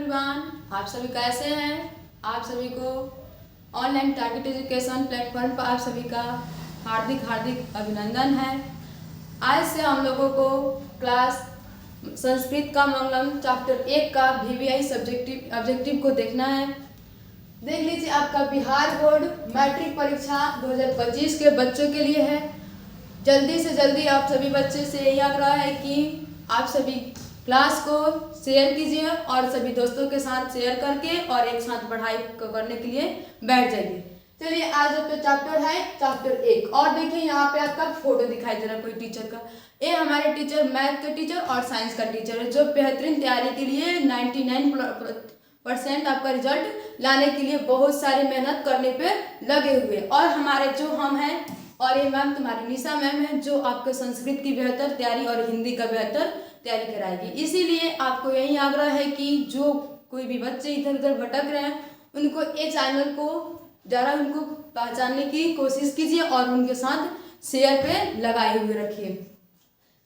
Everyone, आप सभी कैसे हैं। आप सभी को ऑनलाइन टारगेट एजुकेशन प्लेटफॉर्म पर आप सभी का हार्दिक हार्दिक अभिनंदन है। आज से हम लोगों को क्लास संस्कृत का मंगलम चैप्टर 1 का VVI सब्जेक्टिव ऑब्जेक्टिव को देखना है। देख लीजिए, आपका बिहार बोर्ड मैट्रिक परीक्षा 2025 के बच्चों के लिए है। जल्दी से जल्दी आप सभी बच्चे से यही आग्रह है कि आप सभी क्लास को शेयर कीजिए और सभी दोस्तों के साथ शेयर करके और एक साथ पढ़ाई करने के लिए बैठ जाइए। चलिए, आज आपका चैप्टर है चैप्टर 1 और देखिए यहाँ पे आपका फोटो दिखाई दे रहा है कोई टीचर का। ये हमारे टीचर मैथ के टीचर और साइंस का टीचर है जो बेहतरीन तैयारी के लिए 99% आपका रिजल्ट लाने के लिए बहुत सारी मेहनत करने पे लगे हुए। और हमारे जो हम हैं और ये मैम तुम्हारी निशा मैम है जो आपको संस्कृत की बेहतर तैयारी और हिंदी का बेहतर तैयारी कराएगी। इसीलिए आपको यही आग्रह है कि जो कोई भी बच्चे इधर उधर भटक रहे हैं उनको ये चैनल को ज़रा उनको पहचानने की कोशिश कीजिए और उनके साथ शेयर पे लगाए हुए रखिए।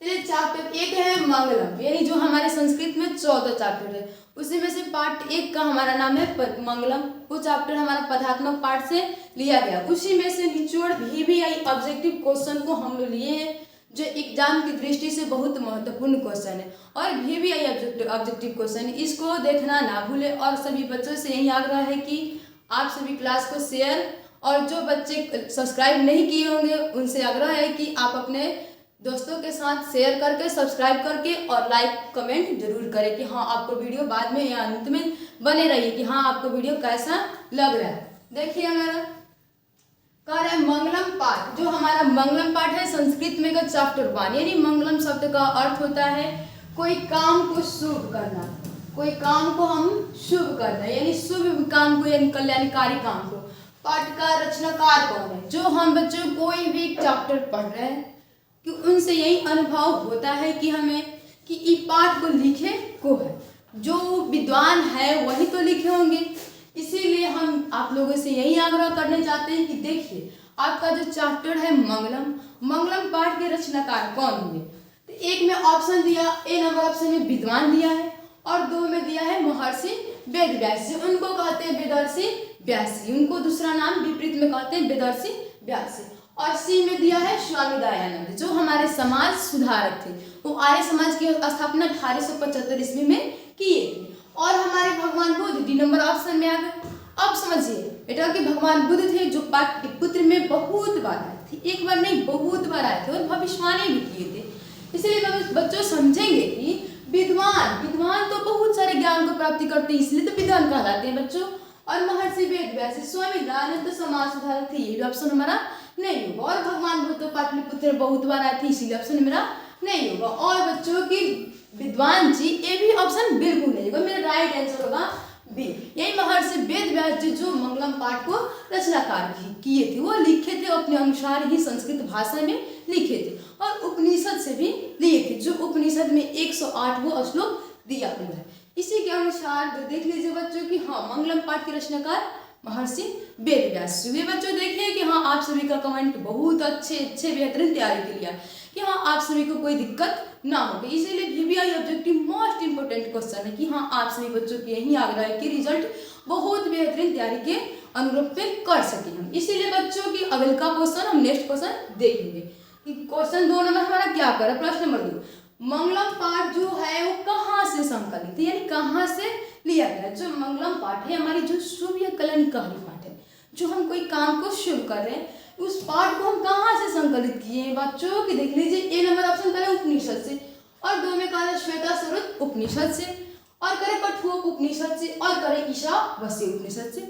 चलिए, चैप्टर 1 है मंगलम, यानी जो हमारे संस्कृत में 14 चैप्टर है उसी में से पार्ट 1 का हमारा नाम है मंगलम। वो चैप्टर हमारा पदात्मक पार्ट से लिया गया। उसी में से निचोड़ VVI ऑब्जेक्टिव क्वेश्चन को हम लोग लिए हैं जो एग्जाम की दृष्टि से बहुत महत्वपूर्ण क्वेश्चन है और VVI ऑब्जेक्टिव क्वेश्चन इसको देखना ना भूले। और सभी बच्चों से यही आग्रह है कि आप सभी क्लास को शेयर और जो बच्चे सब्सक्राइब नहीं किए होंगे उनसे आग्रह है कि आप अपने दोस्तों के साथ शेयर करके सब्सक्राइब करके और लाइक कमेंट जरूर करें कि हाँ आपको वीडियो बाद में या अंत में बने रहिए कि हाँ आपको वीडियो कैसा लग रहा है। देखिए, हमारा कह रहा है मंगलम पाठ। जो हमारा मंगलम पाठ है संस्कृत में का चैप्टर 1, यानी मंगलम शब्द का अर्थ होता है कोई काम को शुभ करना। कोई काम को हम शुभ करना यानी शुभ काम को यानी कल्याणकारी काम को। पाठ का रचनाकार कौन है? जो हम बच्चों कोई भी चैप्टर पढ़ रहे हैं कि उनसे यही अनुभव होता है कि हमें कि इस पाठ को लिखे को है, जो विद्वान है वही तो लिखे होंगे। इसीलिए हम आप लोगों से यही आग्रह करने चाहते हैं कि देखिए आपका जो चैप्टर है मंगलम पाठ के रचनाकार कौन होंगे। तो 1 में ऑप्शन दिया, ए नंबर ऑप्शन में विद्वान दिया है और 2 में दिया है महर्षि वेद व्यास। उनको कहते हैं वेदर्षि व्यासी, उनको दूसरा नाम विपरीत में कहते हैं वेदर्षि व्यासी। और C में दिया है स्वामी दयानंद जो हमारे समाज सुधारक थे। वो आर्य समाज की स्थापना 1875 ईस्वी में किए थे। और हमारे भगवान बुद्ध D नंबर ऑप्शन में आ गए। अब समझिए बेटा कि भगवान बुद्ध थे जो पाटलिपुत्र में बहुत बार आए थे, एक बार नहीं बहुत बार आए थे और भविष्यवाणी भी किए थे। इसलिए बच्चों समझेंगे कि विद्वान तो बहुत सारे ज्ञान को प्राप्ति करते हैं, इसलिए तो विद्वान कहलाते हैं बच्चों। और महर्षि वेद व्यास स्वामी दयानंद तो समाज सुधारक थे, ये भी ऑप्शन हमारा नहीं होगा। और भगवान बुद्ध तो पाटलिपुत्र बहुत बार आए थे, इसीलिए ऑप्शन मेरा नहीं होगा। और बच्चों की विद्वान जी ये भी ऑप्शन बिल्कुल नहीं होगा, मेरा राइट आंसर होगा बी। यही महर्षि वेद व्यास जी जो मंगलम पाठ को रचनाकार किए थे, वो लिखे थे अपने अनुसार ही संस्कृत भाषा में लिखे थे और उपनिषद से भी लिए थे। जो उपनिषद में 108 श्लोक दिया हुआ है, इसी के अनुसार देख लीजिए बच्चों कि हाँ मंगलम पाठ के रचनाकार महर्षि वेद व्यास। वे बच्चों देखिए कि हाँ आप सभी का कमेंट बहुत अच्छे बेहतरीन तैयारी के लिए कि हाँ आप सभी को कोई दिक्कत ना हो। इसीलिए VVI objective most important question है कि हाँ आप सभी बच्चों की यही आग्रह है कि रिजल्ट बहुत बेहतरीन तैयारी के अनुरूप पे कर सके हम। इसीलिए बच्चों की अगले का क्वेश्चन हम नेक्स्ट क्वेश्चन देखेंगे कि क्वेश्चन 2 नंबर हमारा क्या कर रहा है। प्रश्न नंबर 2, मंगलम पाठ जो है वो कहाँ से संकलित है यानी कहाँ से लिया गया। जो मंगलम पाठ है हमारी जो शुभ या कल्याणकारी पाठ है, जो हम कोई काम को शुभ कर रहे हैं उस पाठ को हम कहाँ से संकलित किए हैं बच्चों की देख लीजिए। ए नंबर ऑप्शन करें उपनिषद से और 2 में कहा श्वेताश्वतर उपनिषद से और करें कठोप उपनिषद से और करें ईशावास्य उपनिषद से।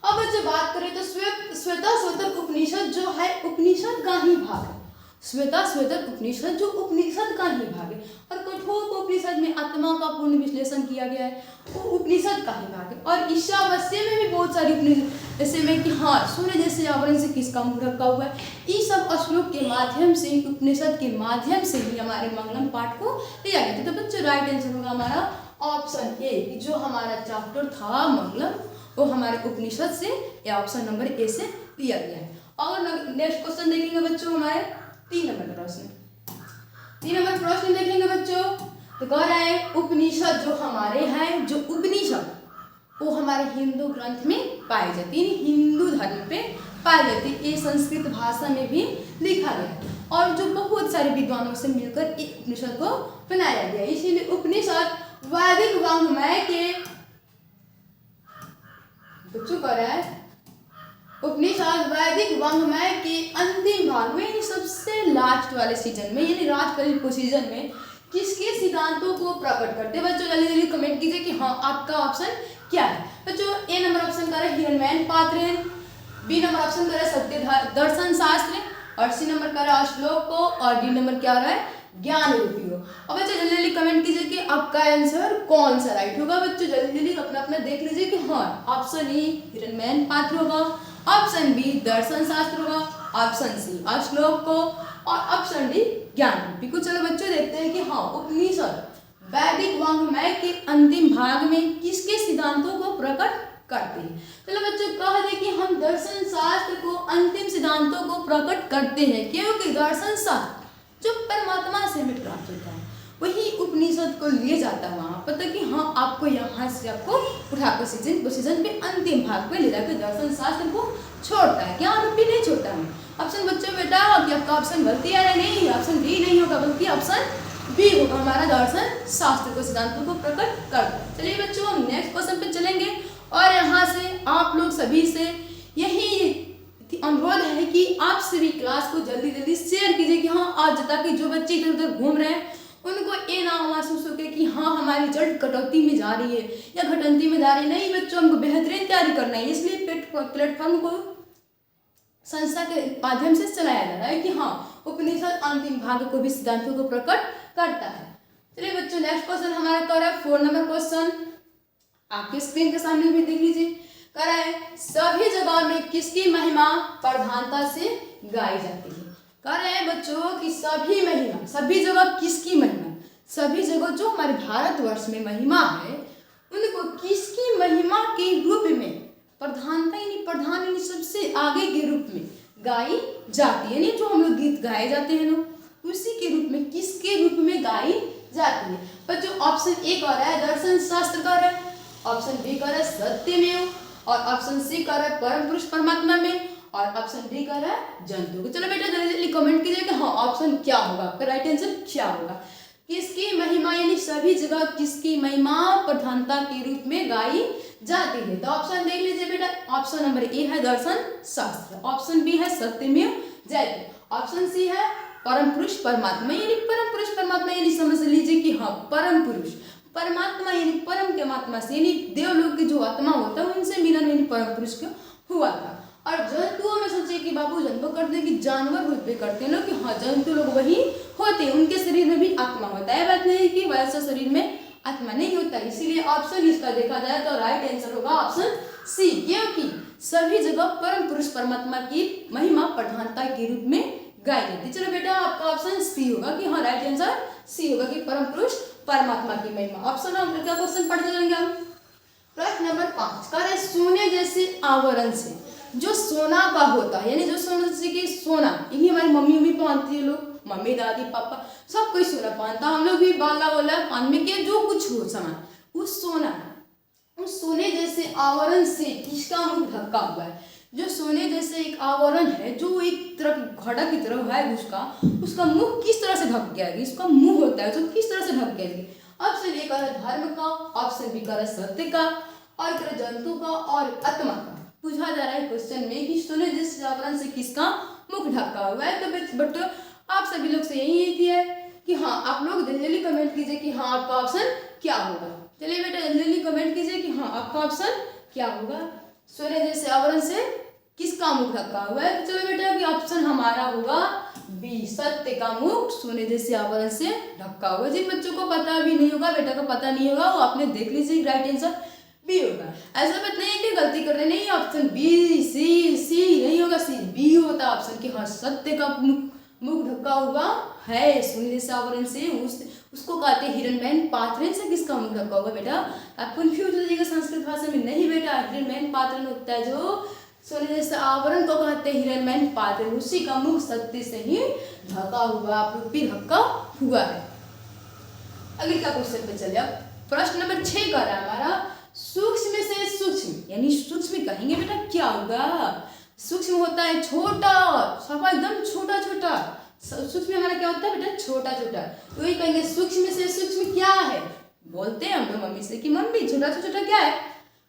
अब जब बात करें तो श्वेताश्वतर उपनिषद जो है उपनिषद का ही भाग है। श्वेताश्वतर उपनिषद जो उपनिषद का ही भाग है और कठोप उपनिषद में आत्मा का पूर्ण विश्लेषण किया गया है, वो उपनिषद का ही भाग है। और ईशावास्य में भी बहुत सारी उपनिषद जैसे में कि हाँ सूर्य जैसे आवरण से किसका मुंह ढका हुआ है, इस सब श्लोक के माध्यम से उपनिषद के माध्यम से ही हमारे मंगलम पाठ को लिया गया था। तो बच्चों राइट आंसर होगा हमारा ऑप्शन ए, जो हमारा चैप्टर था मंगलम वो हमारे उपनिषद से या ऑप्शन नंबर ए से लिया गया है। और नेक्स्ट क्वेश्चन देखेंगे बच्चों हमारे 3 नंबर प्रश्न देखेंगे बच्चों। तो कह रहा है उपनिषद जो हमारे हैं, जो उपनिषद वो हमारे हिंदू ग्रंथ में पाई जाती है, हिंदू धर्म पे पाई जाती है। ये संस्कृत भाषा में भी लिखा गया है और जो बहुत सारे विद्वानों से मिलकर इस उपनिषद को बनाया गया। इसीलिए उपनिषद वैदिक वाङ्मय के बच्चों कर रहा है, उपनिषद वैदिक वाङ्मय के अंतिम भाग में, यानी सबसे लास्ट वाले सीजन में, यानी लास्ट वाले सीजन में किसके सिद्धांतों को प्रकट करते हैं। बच्चों जल्दी जल्दी कमेंट कीजिए कि हाँ आपका ऑप्शन क्या है। बच्चों ए नंबर ऑप्शन कर रहा है हिरण्मयी पात्रेन, बी नंबर ऑप्शन कर रहा है सत्य दर्शन शास्त्र, और सी नंबर कर रहा है श्लोक को, और डी नंबर क्या हो रहा है ज्ञान रूपी हो। और बच्चों जल्दी जल्दी कमेंट कीजिए कि आपका आंसर कौन सा राइट होगा। बच्चों जल्दी जल्दी अपना अपना देख लीजिए कि हाँ ऑप्शन ए हिरण्मयी पात्र होगा, ऑप्शन बी दर्शन शास्त्र होगा, ऑप्शन सी श्लोक को, और ऑप्शन डी ज्ञान रूपी को। चलो बच्चों देखते हैं कि हाँ उपनिषद वैदिक वाङ्मय के अंतिम भाग में किसके सिद्धांतों को प्रकट करते हैं। चलो बच्चों कह दे कि हम दर्शन शास्त्र को अंतिम सिद्धांतों को प्रकट करते हैं, क्योंकि दर्शन शास्त्र जो परमात्मा से हमें प्राप्त होता है वही उपनिषद को लिए जाता है वहाँ पता कि हाँ आपको यहाँ से आपको उठाकर सीजन पे अंतिम भाग पे ले जाकर दर्शन शास्त्र को छोड़ता है, क्या रूपी नहीं छोड़ता है। ऑप्शन बच्चों बेटा कि आपका ऑप्शन गलती है नहीं, ऑप्शन डी नहीं होगा बल्कि ऑप्शन बी होगा, हमारा दर्शन शास्त्र को सिद्धांतों को प्रकट करता है। चलिए बच्चों हम नेक्स्ट क्वेश्चन पे चलेंगे और यहाँ से आप लोग सभी से यही अनुरोध है कि आप सभी क्लास को जल्दी जल्दी शेयर कीजिए कि हाँ आज ताकि जो बच्चे इधर उधर घूम रहे हैं उनको ये ना महसूस हो कि हाँ हमारी रिजल्ट कटौती में जा रही है या घटंती में जा रही है। नहीं बच्चों हमको बेहतरीन तैयारी करना है, इसलिए प्लेटफॉर्म को संस्था के माध्यम से चलाया जा रहा है कि हाँ उपनिषद अंतिम भाग को भी सिद्धांतों को प्रकट करता है। चलिए बच्चों नेक्स्ट क्वेश्चन हमारा कर रहा है 4 नंबर क्वेश्चन, आपके स्क्रीन के सामने भी देख लीजिए। कह रहा है सभी जगह में किसकी महिमा प्रधानता से गाई जाती है। कह रहे हैं बच्चों कि सभी महिमा, सभी जगह किसकी महिमा, सभी जगह जो हमारे भारतवर्ष में महिमा है उनको किसकी महिमा के रूप में प्रधानता यानी प्रधान यानी सबसे आगे के रूप में गाई जाती है, यानी जो हम लोग गीत गाए जाते हैं लोग उसी के रूप में किसके रूप में गाई जाती है। बच्चों ऑप्शन ए कर रहा है दर्शन शास्त्र कर रहा है, ऑप्शन बी कर रहा है सत्यमेव, और ऑप्शन सी कर रहा है परम पुरुष परमात्मा में, और ऑप्शन डी कर रहा है जंतु को। चलो बेटा जल्दी जल्दी कमेंट कीजिए कि हाँ ऑप्शन क्या होगा, आपका राइट आंसर क्या होगा। किसकी महिमा यानी सभी जगह किसकी महिमा प्रधानता के रूप में गाई जाती है। तो ऑप्शन देख लीजिए बेटा, ऑप्शन नंबर ए है दर्शन शास्त्र, ऑप्शन बी है सत्यमेव जयते, ऑप्शन सी है परम पुरुष परमात्मा यानी परम पुरुष परमात्मा यानी समझ लीजिए कि हाँ परम पुरुष परमात्मा यानी परम के आत्मा से यानी देवलोक की जो आत्मा होता है उनसे मिलन यानी परम पुरुष का हुआ था। और जंतुओं में सोचिए कि बाबू जन्म करते हैं कि जानवर होते करते हैं लोग कि हाँ जंतु लोग वही होते हैं, उनके शरीर में भी आत्मा होता है, बात नहीं कि वैसा शरीर में आत्मा नहीं होता। इसीलिए ऑप्शन इसका देखा जाए तो राइट आंसर होगा ऑप्शन सी, क्योंकि सभी जगह परम पुरुष परमात्मा की महिमा प्रधानता के रूप में गाई जाती है। चलो बेटा आपका ऑप्शन सी होगा कि हाँ राइट आंसर सी होगा कि परम पुरुष परमात्मा की महिमा। ऑप्शन नंबर का क्वेश्चन पढ़ते चलेंगे हम। प्रश्न नंबर 5 कह रहे सोने जैसे आवरण से जो सोना का होता है यानी जो सोना जैसे कि सोना यही हमारी मम्मी पहनती है, लोग मम्मी दादी पापा सब कोई सोना पहनता, हम लोग भी बाला वाला कान में के जो कुछ हो सामान उस सोना उस सोने जैसे आवरण से किसका मुंह ढका हुआ है। जो सोने जैसे एक आवरण है जो एक तरह घड़ा की तरह है उसका मुंह किस तरह से ढक गया, इसका मुंह होता है जो किस तरह से ढक गया। ऑप्शन ए कर धर्म का, ऑप्शन बी कर सत्य का, और कर जंतु का और आत्मा का। पूछा जा रहा है क्वेश्चन में कि सोने जैसे आवरण से किसका मुख ढका हुआ है। तो बट आप सभी लोग से यही है कि हाँ आप लोग जल्दी जल्दी कमेंट कीजिए कि हाँ आपका ऑप्शन क्या होगा। चलिए बेटा जल्दी जल्दी कमेंट कीजिए कि हाँ आपका ऑप्शन क्या होगा। सोने जैसे आवरण से किसका मुख ढका हुआ है। चलो बेटा कि ऑप्शन हमारा होगा बी, सत्य का मुख सोने जैसे आवरण से ढका हुआ। जिन बच्चों को पता भी नहीं होगा, बेटा को पता नहीं होगा, वो आपने देख लीजिए राइट आंसर बी होगा। ऐसा बात नहीं है कि गलती कर रहे नहीं, ऑप्शन बी सी नहीं होगा, सी बी होता ऑप्शन कि हाँ सत्य का मुख ढका हुआ है सोने जैसे आवरण से, उसको कहते हैं हिरण्मयी पात्रेन से किसका मुख ढका हुआ। बेटा आप कंफ्यूज हो जाइएगा संस्कृत भाषा में, नहीं बेटा हिरण्मयी पात्रेन होता है जो सोने जैसे आवरण को कहते हैं हिरण्मयी पात्रेन, उसी का मुख सत्य से ही ढका हुआ रूपी ढका हुआ है। अगले का क्वेश्चन पे चलिए। अब प्रश्न नंबर 6 का रहा हमारा सूक्ष्म से सूक्ष्म, यानी सूक्ष्म कहेंगे बेटा क्या होगा? सूक्ष्म होता है छोटा, सफा एकदम छोटा छोटा। सूक्ष्म हमारा क्या होता है बेटा? छोटा छोटा। तो ये कहेंगे सूक्ष्म से सूक्ष्म क्या है? बोलते हैं हम लोग मम्मी से कि मम्मी छोटा से छोटा क्या है?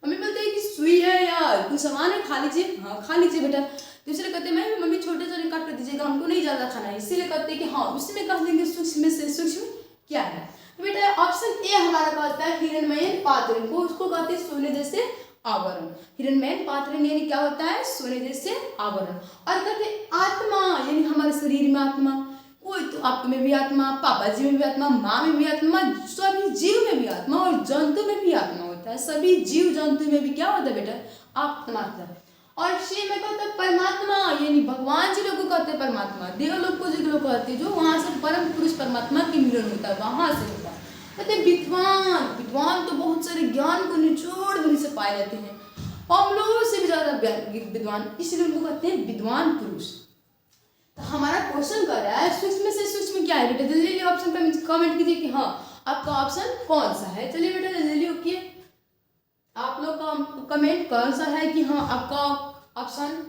मम्मी बोलते हैं कि सुई है यार, कुछ सामान है, खा लीजिए। हाँ खा लीजिए बेटा। दूसरे कहते हैं मम्मी छोटे छोटे काट कर दीजिएगा, हमको नहीं ज्यादा खाना है। इसीलिए कहते हैं कि हाँ उसमें कह देंगे सूक्ष्म से सूक्ष्म क्या है। तो बेटा ऑप्शन ए हमारा कहता है हिरण्मयन पात्र को, उसको कहते हैं सोने जैसे आवरण। हिरण्मयन पात्र यानी क्या होता है? सोने जैसे आवरण। और कहते हैं आत्मा, यानी हमारे शरीर में आत्मा, कोई तो आप में भी आत्मा, पापा जी में भी आत्मा, माँ में भी आत्मा, सभी जीव में भी आत्मा और जंतु में भी आत्मा होता है। सभी जीव जंतु में भी क्या होता है बेटा? आत्मा होता है। और शी में कहते हैं परमात्मा, यानी भगवान जी लोग को कहते हैं परमात्मा। देवलोक को जो लोग कहते हैं, जो वहां से परम पुरुष परमात्मा की मिलन होता है, वहां से होता है। कहते हैं विद्वान, विद्वान तो बहुत सारे ज्ञान को निचोड़ बुरी से पाए जाते हैं, हम लोगों से भी ज्यादा विद्वान, इसलिए उनको कहते हैं विद्वान पुरुष। तो हमारा क्वेश्चन कर रहा है सूक्ष्म से सूक्ष्म क्या है बेटा? जल्दी ऑप्शन पे कमेंट कीजिए कि हाँ आपका ऑप्शन कौन सा है। चलिए बेटा जल्दी ओके, आप लोग का कमेंट कौन सा है कि हाँ आपका ऑप्शन।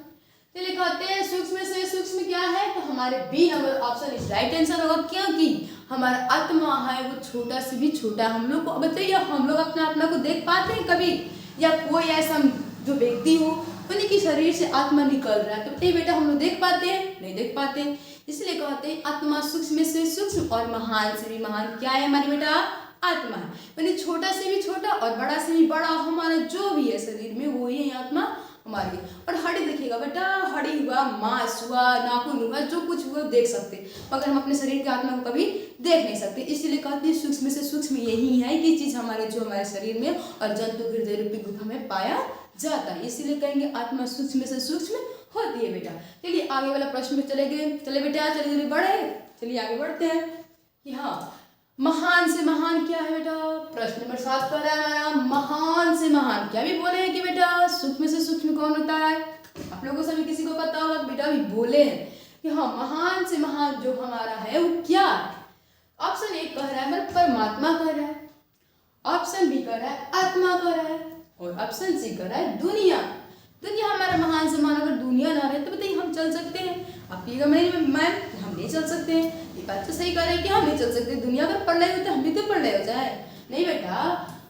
चलिए कहते हैं सूक्ष्म से सूक्ष्म क्या है? तो हमारे B number option is right answer होगा, क्योंकि हमारा आत्मा है वो छोटा से भी छोटा। हम लोग को बताइए, हम लोग अपना आत्मा को देख पाते हैं कभी? या कोई ऐसा जो व्यक्ति हो उन्हीं की शरीर से आत्मा निकल रहा है, तो ये बेटा हम लोग देख पाते हैं? नहीं देख पाते। इसलिए कहते हैं आत्मा सूक्ष्म से सूक्ष्म और महान से भी महान क्या है हमारी बेटा? आत्मा है। यानी छोटा से भी छोटा और बड़ा से भी बड़ा हमारा जो भी है शरीर में वो ही आत्मा हमारी। और हड्डी देखिएगा बेटा, हड्डी हुआ, मांस हुआ, नाखून हुआ, जो कुछ हुआ देख सकते, मगर हम अपने शरीर की आत्मा को कभी देख नहीं सकते। इसलिए कहते हैं सूक्ष्म से सूक्ष्म यही है कि चीज हमारे जो हमारे शरीर में और जंतु हृदय रूपी गुफा में पाया जाता है। इसीलिए कहेंगे आत्मा सूक्ष्म से सूक्ष्म होती है बेटा। चलिए आगे वाला प्रश्न में चले गए, चले बेटा चलिए बढ़े, चलिए आगे बढ़ते हैं कि हाँ महान से महान क्या है बेटा? प्रश्न नंबर 7 कर रहा है हमारा महान से महान क्या? भी बोले हैं कि बेटा सूक्ष्म से सूक्ष्म कौन होता है? आप लोगों सभी किसी को पता होगा बेटा, भी बोले हैं कि हाँ महान से महान जो हमारा है वो क्या है? ऑप्शन ए कह रहा है परमात्मा कह रहा है, ऑप्शन बी कह रहा है आत्मा कह रहा है, और ऑप्शन सी कह रहा है दुनिया। दुनिया हमारा महान से महान, अगर दुनिया ना रहे तो बताइए हम चल सकते हैं? आप कहिएगा मैम हम नहीं चल सकते हैं। ये बात तो सही कह रहे हैं कि हम नहीं चल सकते, दुनिया अगर पढ़ रहे हो तो हम भी तो पढ़ रहे हो जाए। नहीं बेटा,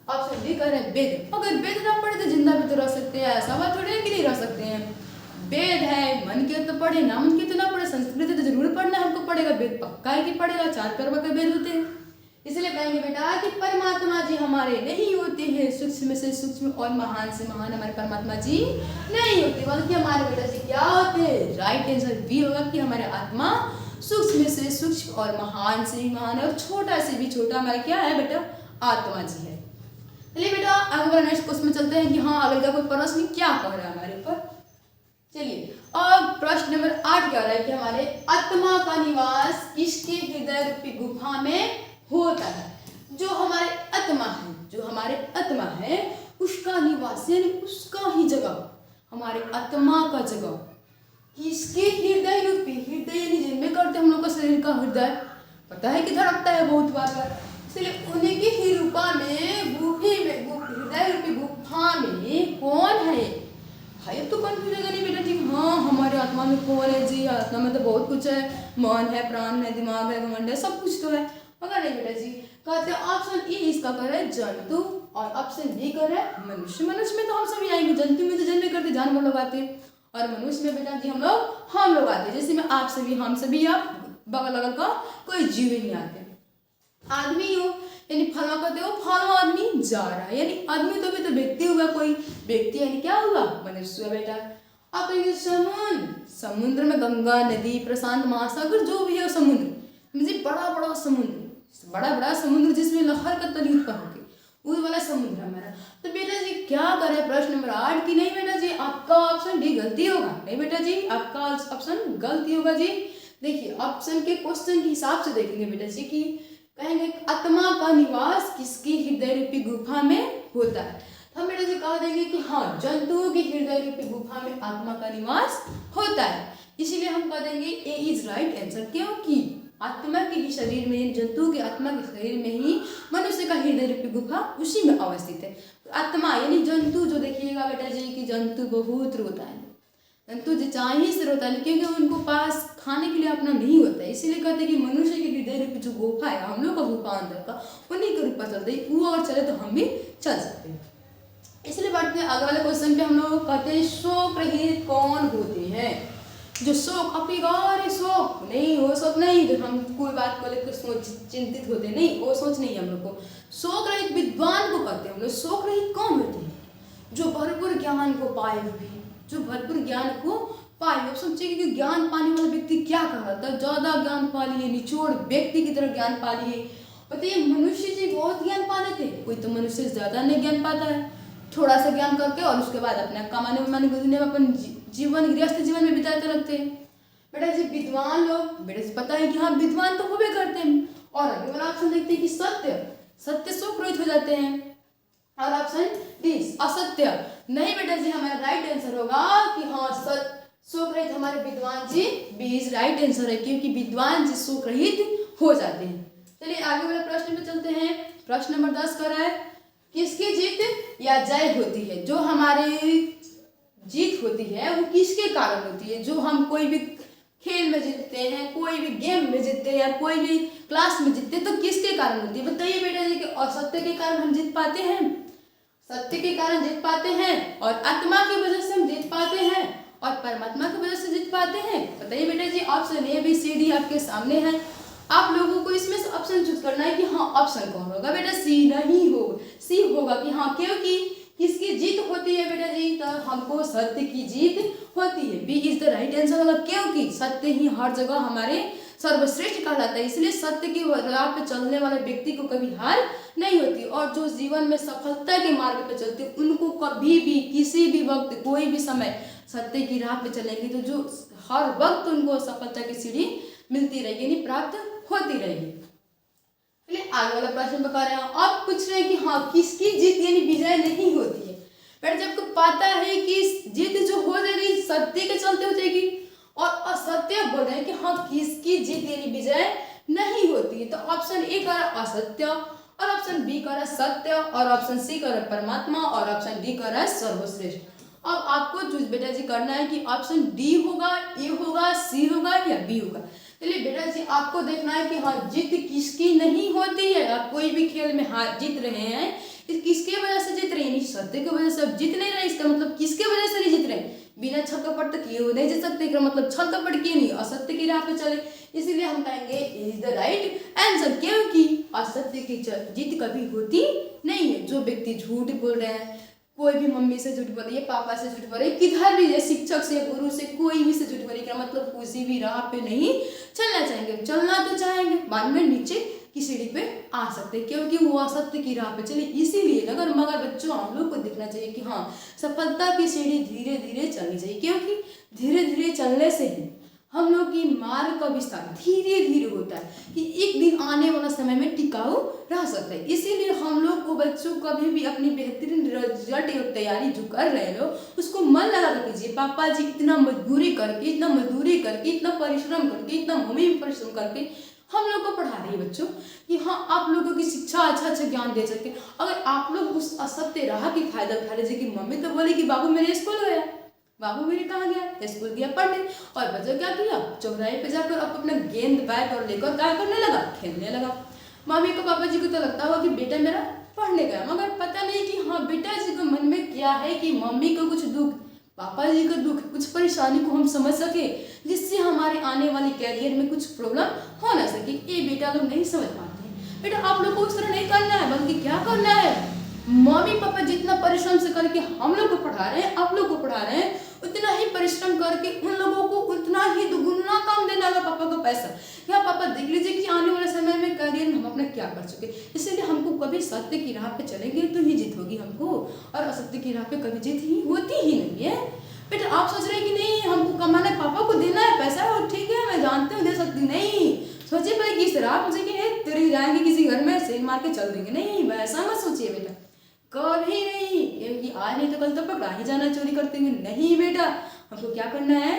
ऑप्शन बी कह रहे हैं वेद, अगर वेद ना पढ़े तो जिंदा भी तो रह सकते हैं, ऐसा बात थोड़ी है कि नहीं रह सकते हैं। वेद है, मन के तो पढ़े, ना मन के तो ना पढ़े, संस्कृत तो जरूर पढ़ना हमको पड़ेगा, वेद पक्का है कि पढ़ेगा, 4 कर्म के वेद होते हैं। इसलिए कहेंगे बेटा कि परमात्मा जी हमारे नहीं होते हैं सूक्ष्म से सूक्ष्म और महान से महान हमारे परमात्मा जी नहीं होते, बल्कि हमारे बेटा जी क्या होते हैं? राइट आंसर बी होगा कि हमारे आत्मा सूक्ष्म से सूक्ष्म और महान से भी महान है, और छोटा से भी छोटा हमारा क्या है बेटा? आत्मा जी है। चलिए बेटा अगला नेक्स्ट क्वेश्चन में चलते हैं कि हाँ अगले का कोई प्रश्न क्या कह रहा है हमारे ऊपर। चलिए अब प्रश्न नंबर 8 कह रहा है कि हमारे आत्मा का निवास किसके हृदय रूपी गुफा में होता है? जो हमारे आत्मा है, जो हमारे आत्मा है उसका निवास यानी उसका ही जगह, हमारे आत्मा का जगह किसके हृदय रूपी, हृदय यानी जिनमें करते हम लोग का शरीर का हृदय पता है कि धड़कता है बहुत बार, इसलिए उन्हीं की ही रूपा में गुफे में हृदय रूपी गुफा में कौन है? भाई तो कन्फ्यूज होगा नहीं बेटा, ठीक हाँ हमारे आत्मा में कौन है जी? आत्मा में तो बहुत कुछ है, मन है, प्राण है, दिमाग है, घमंड है, सब कुछ तो है, मगर नहीं बेटा जी। कहते हैं ऑप्शन ए इसका कर रहा है जंतु, और ऑप्शन बी कर रहा है मनुष्य। मनुष्य में तो हम सभी आएंगे, जंतु में तो जन्म करते जानवर लोग आते, और मनुष्य में बेटा जी हम लोग आते, जैसे में आप सभी हम सभी आप बगल अगल का कोई जीव ही नहीं आते। आदमी हो यानी फलवा कहते हो फलवा आदमी जा रहा है, यानी आदमी तो भी तो व्यक्ति हुआ, कोई व्यक्ति यानी क्या हुआ? मनुष्य बेटा। आप कहेंगे समुद्र में गंगा नदी प्रशांत महासागर जो भी है समुद्र, बड़ा बड़ा समुद्र, बड़ा बड़ा समुद्र जिसमें लहर का तली उत्पन्न होगी, उस वाला समुद्र हमारा। तो बेटा जी क्या करें प्रश्न नंबर 8 की? नहीं बेटा जी आपका ऑप्शन डी गलती होगा। नहीं बेटा जी आपका ऑप्शन गलती होगा जी। देखिए ऑप्शन के क्वेश्चन के हिसाब से देखेंगे बेटा जी कि कहेंगे आत्मा का निवास किसकी हृदय रूपी गुफा में होता है, हम बेटा जी कह देंगे कि हाँ जंतुओं की हृदय रूपी गुफा में आत्मा का निवास होता है। इसीलिए हम कह देंगे ए इज राइट आंसर, क्योंकि आत्मा के ही शरीर में, जंतु के आत्मा के शरीर में ही मनुष्य मनुष्य का हृदय रूपी गुफा उसी में अवस्थित है। आत्मा यानी जंतु जो देखिएगा बेटा जी कि जंतु बहुत रोता है, जंतु चाहे से रोता है क्योंकि उनको पास खाने के लिए अपना नहीं होता है। इसीलिए कहते हैं कि मनुष्य के हृदय रूपी जो गुफा है हम लोग का गुफा अंदर का, उन्हीं के रूप पर चलते हैं। वो अगर चले तो हम भी चल सकते हैं। इसलिए बढ़ते हैं अगले वाले क्वेश्चन पे। हम लोग कहते हैं शोक रहित कौन होते हैं? जो शोक अपिगारे शोक नहीं, वो शोक नहीं जो हम कोई बात को लेकर सोच चिंतित होते नहीं, वो सोच नहीं हम लोग को। शोक रहित विद्वान को कहते हैं हम लोग। शोक रहित कौन होते हैं? जो भरपूर ज्ञान को पाए हुए, जो भरपूर ज्ञान को पाए। अब सोचिए कि ज्ञान पाने वाला व्यक्ति क्या कर रहा था? ज्यादा ज्ञान पा लिए, निचोड़ व्यक्ति की तरह ज्ञान पा लिए। बताइए मनुष्य जी बहुत ज्ञान पा लेते हैं, कोई तो मनुष्य से ज्यादा नहीं ज्ञान पाता है। थोड़ा सा ज्ञान करके और उसके बाद अपना कमाने उमाने की दुनिया में अपन जीवन गृहस्थ जीवन में बिताते लगते हैं। बेटा जी विद्वान लोग, बेटा जी पता है कि हाँ विद्वान तो होबे करते हैं। और आगे वाला ऑप्शन देखते हैं कि सत्य शोक रहित हो जाते हैं। और ऑप्शन डी असत्य नहीं बेटा जी, हमारा राइट आंसर होगा कि हाँ शोक रहित हमारे विद्वान जी बी इज राइट आंसर है, क्योंकि विद्वान जी शोक रहित हो जाते हैं। चलिए आगे वाले प्रश्न पे चलते हैं। प्रश्न नंबर 10 कर रहा है किसकी जीत या जय होती है? जो हमारी जीत होती है वो किसके कारण होती है? जो हम कोई भी खेल में जीतते हैं, कोई भी गेम में जीतते हैं या कोई भी क्लास में जीतते हैं तो किसके कारण होती है? बताइए बेटा जी कि असत्य के कारण हम जीत पाते हैं, सत्य के कारण जीत पाते हैं, और आत्मा की वजह से हम जीत पाते हैं, और परमात्मा की वजह से जीत पाते हैं। बताइए बेटा जी option A B C D आपके सामने है। आप लोगों को इसमें से ऑप्शन चूज करना है कि हाँ ऑप्शन कौन होगा। बेटा सी नहीं होगा, सी होगा कि हाँ क्योंकि किसकी जीत होती है बेटा जी? तो हमको सत्य की जीत होती है। B is the right answer होगा, क्योंकि सत्य ही हर जगह हमारे सर्वश्रेष्ठ कहलाता है। इसलिए सत्य की राह पे चलने वाले व्यक्ति को कभी हार नहीं होती, और जो जीवन में सफलता के मार्ग पे चलते उनको कभी भी किसी भी वक्त कोई भी समय सत्य की राह पे चलेंगे तो जो हर वक्त उनको सफलता की सीढ़ी मिलती रहेगी, यानी प्राप्त होती रहेगी। चलिए आगे वाला प्रश्न बता रहे हैं। अब पूछ रहे हैं कि हाँ किसकी जीत यानी विजय नहीं होती है? पर जब को पता है कि जीत जो हो जाएगी सत्य के चलते हो जाएगी, और असत्य बोल रहे हैं कि हाँ किसकी जीत यानी विजय नहीं होती, तो ऑप्शन ए कर असत्य, और ऑप्शन बी कर सत्य, और ऑप्शन सी कर परमात्मा, और ऑप्शन डी कर सर्वश्रेष्ठ। अब आपको चूज बेटा जी करना है कि ऑप्शन डी होगा, ए होगा, सी होगा या बी होगा। चलिए बेटा जी आपको देखना है कि हाँ जीत किसकी नहीं होती है। आप कोई भी खेल में हार जीत रहे हैं, किसके वजह से जीत रहे हैं? सत्य की वजह से आप जीत नहीं रहे। इसका मतलब किसके वजह से नहीं जीत रहे? बिना छल कपट तक ये नहीं जीत सकते, मतलब छल कपट किए नहीं, असत्य की राह पे चले। इसीलिए हम कहेंगे इज द राइट आंसर, क्योंकि असत्य की जीत कभी होती नहीं है। जो व्यक्ति झूठ बोल रहे हैं, कोई भी मम्मी से झूठ बोल रही है, पापा से झूठ बोल रही है, किधर भी शिक्षक से, गुरु से, कोई भी से झूठ बोल रही है, मतलब किसी भी राह पे नहीं चलना चाहेंगे। चलना तो चाहेंगे, बाद में नीचे की सीढ़ी पे आ सकते हैं, क्योंकि वो असत्य की राह पे चले। इसीलिए मगर बच्चों हम लोग को देखना चाहिए कि हाँ सफलता की सीढ़ी धीरे धीरे चलनी चाहिए, क्योंकि धीरे धीरे चलने से ही हम लोग की मार्ग का विस्तार धीरे धीरे होता है कि एक दिन आने वाला समय में टिकाऊ रह सकता है। इसीलिए हम लोग को बच्चों कभी भी अपनी बेहतरीन रिजल्ट और तैयारी जो कर रहे हो उसको मन लगा कर कीजिए। पापा जी इतना मजदूरी करके, इतना मजदूरी करके, इतना परिश्रम करके, इतना मम्मी भी परिश्रम करके हम लोग को पढ़ा रही है बच्चों कि हाँ आप लोगों की शिक्षा अच्छा ज्ञान दे सके। अगर आप लोग उस असत्य राह की फायदा उठा लीजिए कि मम्मी तो बोली कि बाबू मेरे स्कूल गया, बाबू मेरे कहाँ गया? स्कूल गया पढ़ने, और बच्चा क्या किया? चौराहे पे जाकर अब अपना गेंद बैट और लेकर क्या करने लगा? खेलने लगा। मम्मी को पापा जी को तो लगता होगा कि बेटा मेरा पढ़ने गया, मगर पता नहीं कि हाँ बेटा जी को मन में क्या है कि मम्मी को कुछ दुख, पापा जी का दुख, कुछ परेशानी को हम समझ सके, जिससे हमारे आने वाले कैरियर में कुछ प्रॉब्लम हो ना सके। ये बेटा लोग नहीं समझ पाते हैं। बेटा आप लोग को उस तरह नहीं करना है, बल्कि क्या करना है? मम्मी पापा जितना परिश्रम से करके हम लोग को पढ़ा रहे हैं, आप लोग को पढ़ा रहे हैं, उतना ही परिश्रम करके उन लोगों को उतना ही दुगुना काम देना होगा पापा का पैसा। या पापा देख लीजिए कि आने वाले समय में करियर में हम अपना क्या कर सके। इसीलिए हमको कभी सत्य की राह पे चलेंगे तो ही जीत होगी हमको, और असत्य की राह पे कभी जीत ही होती ही नहीं है। बेटा आप सोच रहे हैं कि नहीं हमको कमाना है, पापा को देना है पैसा, और ठीक है मैं जानती हूँ दे सकती, नहीं सोचिए पहले किस राह मुझे कि तेरे जाएंगे किसी घर में सेल मार के चल देंगे, नहीं वैसा मत सोचिए बेटा, कभी नहीं। क्योंकि आज नहीं तो कल तो पकड़ा ही जाना चोरी करते हुए। नहीं बेटा हमको क्या करना है?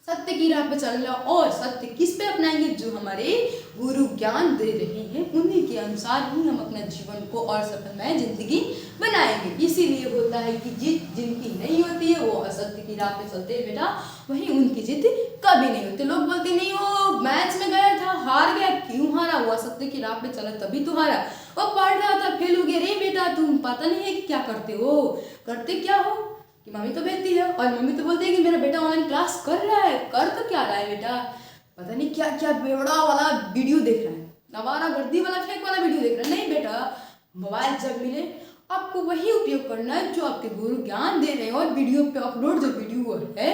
सत्य की राह पे चलना। और सत्य किस पे अपनाएंगे? जो हमारे गुरु ज्ञान दे रहे हैं उन्हीं के अनुसार ही हम अपना जीवन को और सफलमय जिंदगी बनाएंगे। इसीलिए होता है कि जीत जिनकी नहीं होती है वो असत्य की राह पे चलते हैं बेटा, वहीं उनकी जीत कभी नहीं होती। लोग बोलते नहीं वो मैच में गया था हार गया, क्यों हारा? वो असत्य की राह पे चला तभी तो हारा। वो पढ़ रहा था फेल हो गया। रे बेटा तुम पता नहीं है कि क्या करते हो, करते क्या हो कि मम्मी तो भेजती है और मम्मी तो बोलती है कि मेरा बेटा ऑनलाइन क्लास कर रहा है। कर तो क्या रहा है बेटा? पता नहीं क्या क्या बेवड़ा वाला वीडियो देख रहा है, नवारा गर्दी वाला फेक वाला वीडियो देख रहा है। नहीं बेटा, मोबाइल जब मिले आपको वही उपयोग करना है जो आपके गुरु ज्ञान दे रहे हैं। और वीडियो पे अपलोड जो वीडियो है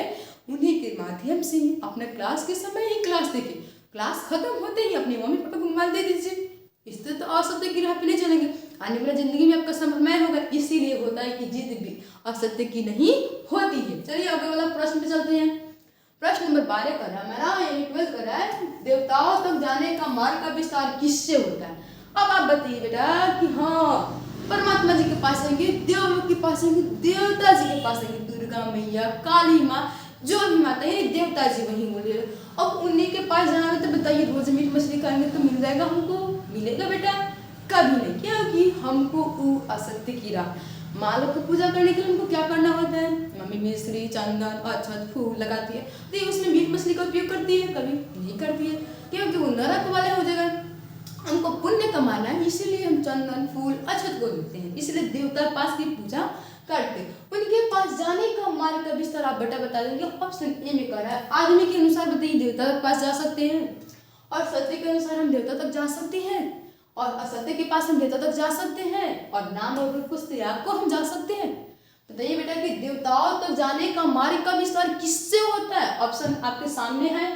उन्हीं के माध्यम से ही अपने क्लास के समय ही क्लास देखें। क्लास खत्म होते ही अपनी मम्मी पापा को मोबाइल दे दीजिए। इससे तो असत्य की राह पे नहीं चलेंगे, आने वाला जिंदगी में आपका समयमय होगा। इसीलिए होता है कि जिद भी असत्य की नहीं होती है। चलिए आगे वाला प्रश्न पे चलते हैं। प्रश्न नंबर 12 कर रहा है मेरा, यानी 12 कर रहा है, देवताओं तक जाने का मार्ग का विस्तार किससे होता है? अब आप बताइए बेटा कि हाँ परमात्मा जी के पास आएंगे, देवलोक के पास आएंगे, देवता जी के पास आएंगे, दुर्गा मैया, काली माँ, जो भी माता है देवता जी वही बोले। अब उन्हीं के पास जाना तो बताइए रोज मीट मछली खाएंगे तो मिल जाएगा हमको? मिलेगा बेटा? कभी नहीं, क्योंकि हमको असत्य की राह माँ लोग को पूजा करने के लिए हमको क्या करना होता है? मम्मी मिश्री चंदन अक्षत फूल लगाती है तो ये उसमें मीट मछली का उपयोग करती है? कभी नहीं करती है, क्योंकि वो नरक वाले हो जाएगा। हमको पुण्य कमाना है, इसीलिए हम चंदन फूल अक्षत को देते हैं, इसलिए देवता पास की पूजा करते। उनके पास जाने का मार्ग का विस्तार आप बेटा बता देंगे। ऑप्शन ए में कर रहा है आदमी के अनुसार बताइए देवता के पास जा सकते हैं, और सत्य के अनुसार हम देवता तक जा सकते हैं, और असत्य के पास हम देवता तक जा सकते हैं, और नाम और रूप को त्याग को हम जा सकते हैं। बताइए बेटा कि देवताओं तक जाने का मार्ग का विस्तार किससे होता है? ऑप्शन आपके सामने है,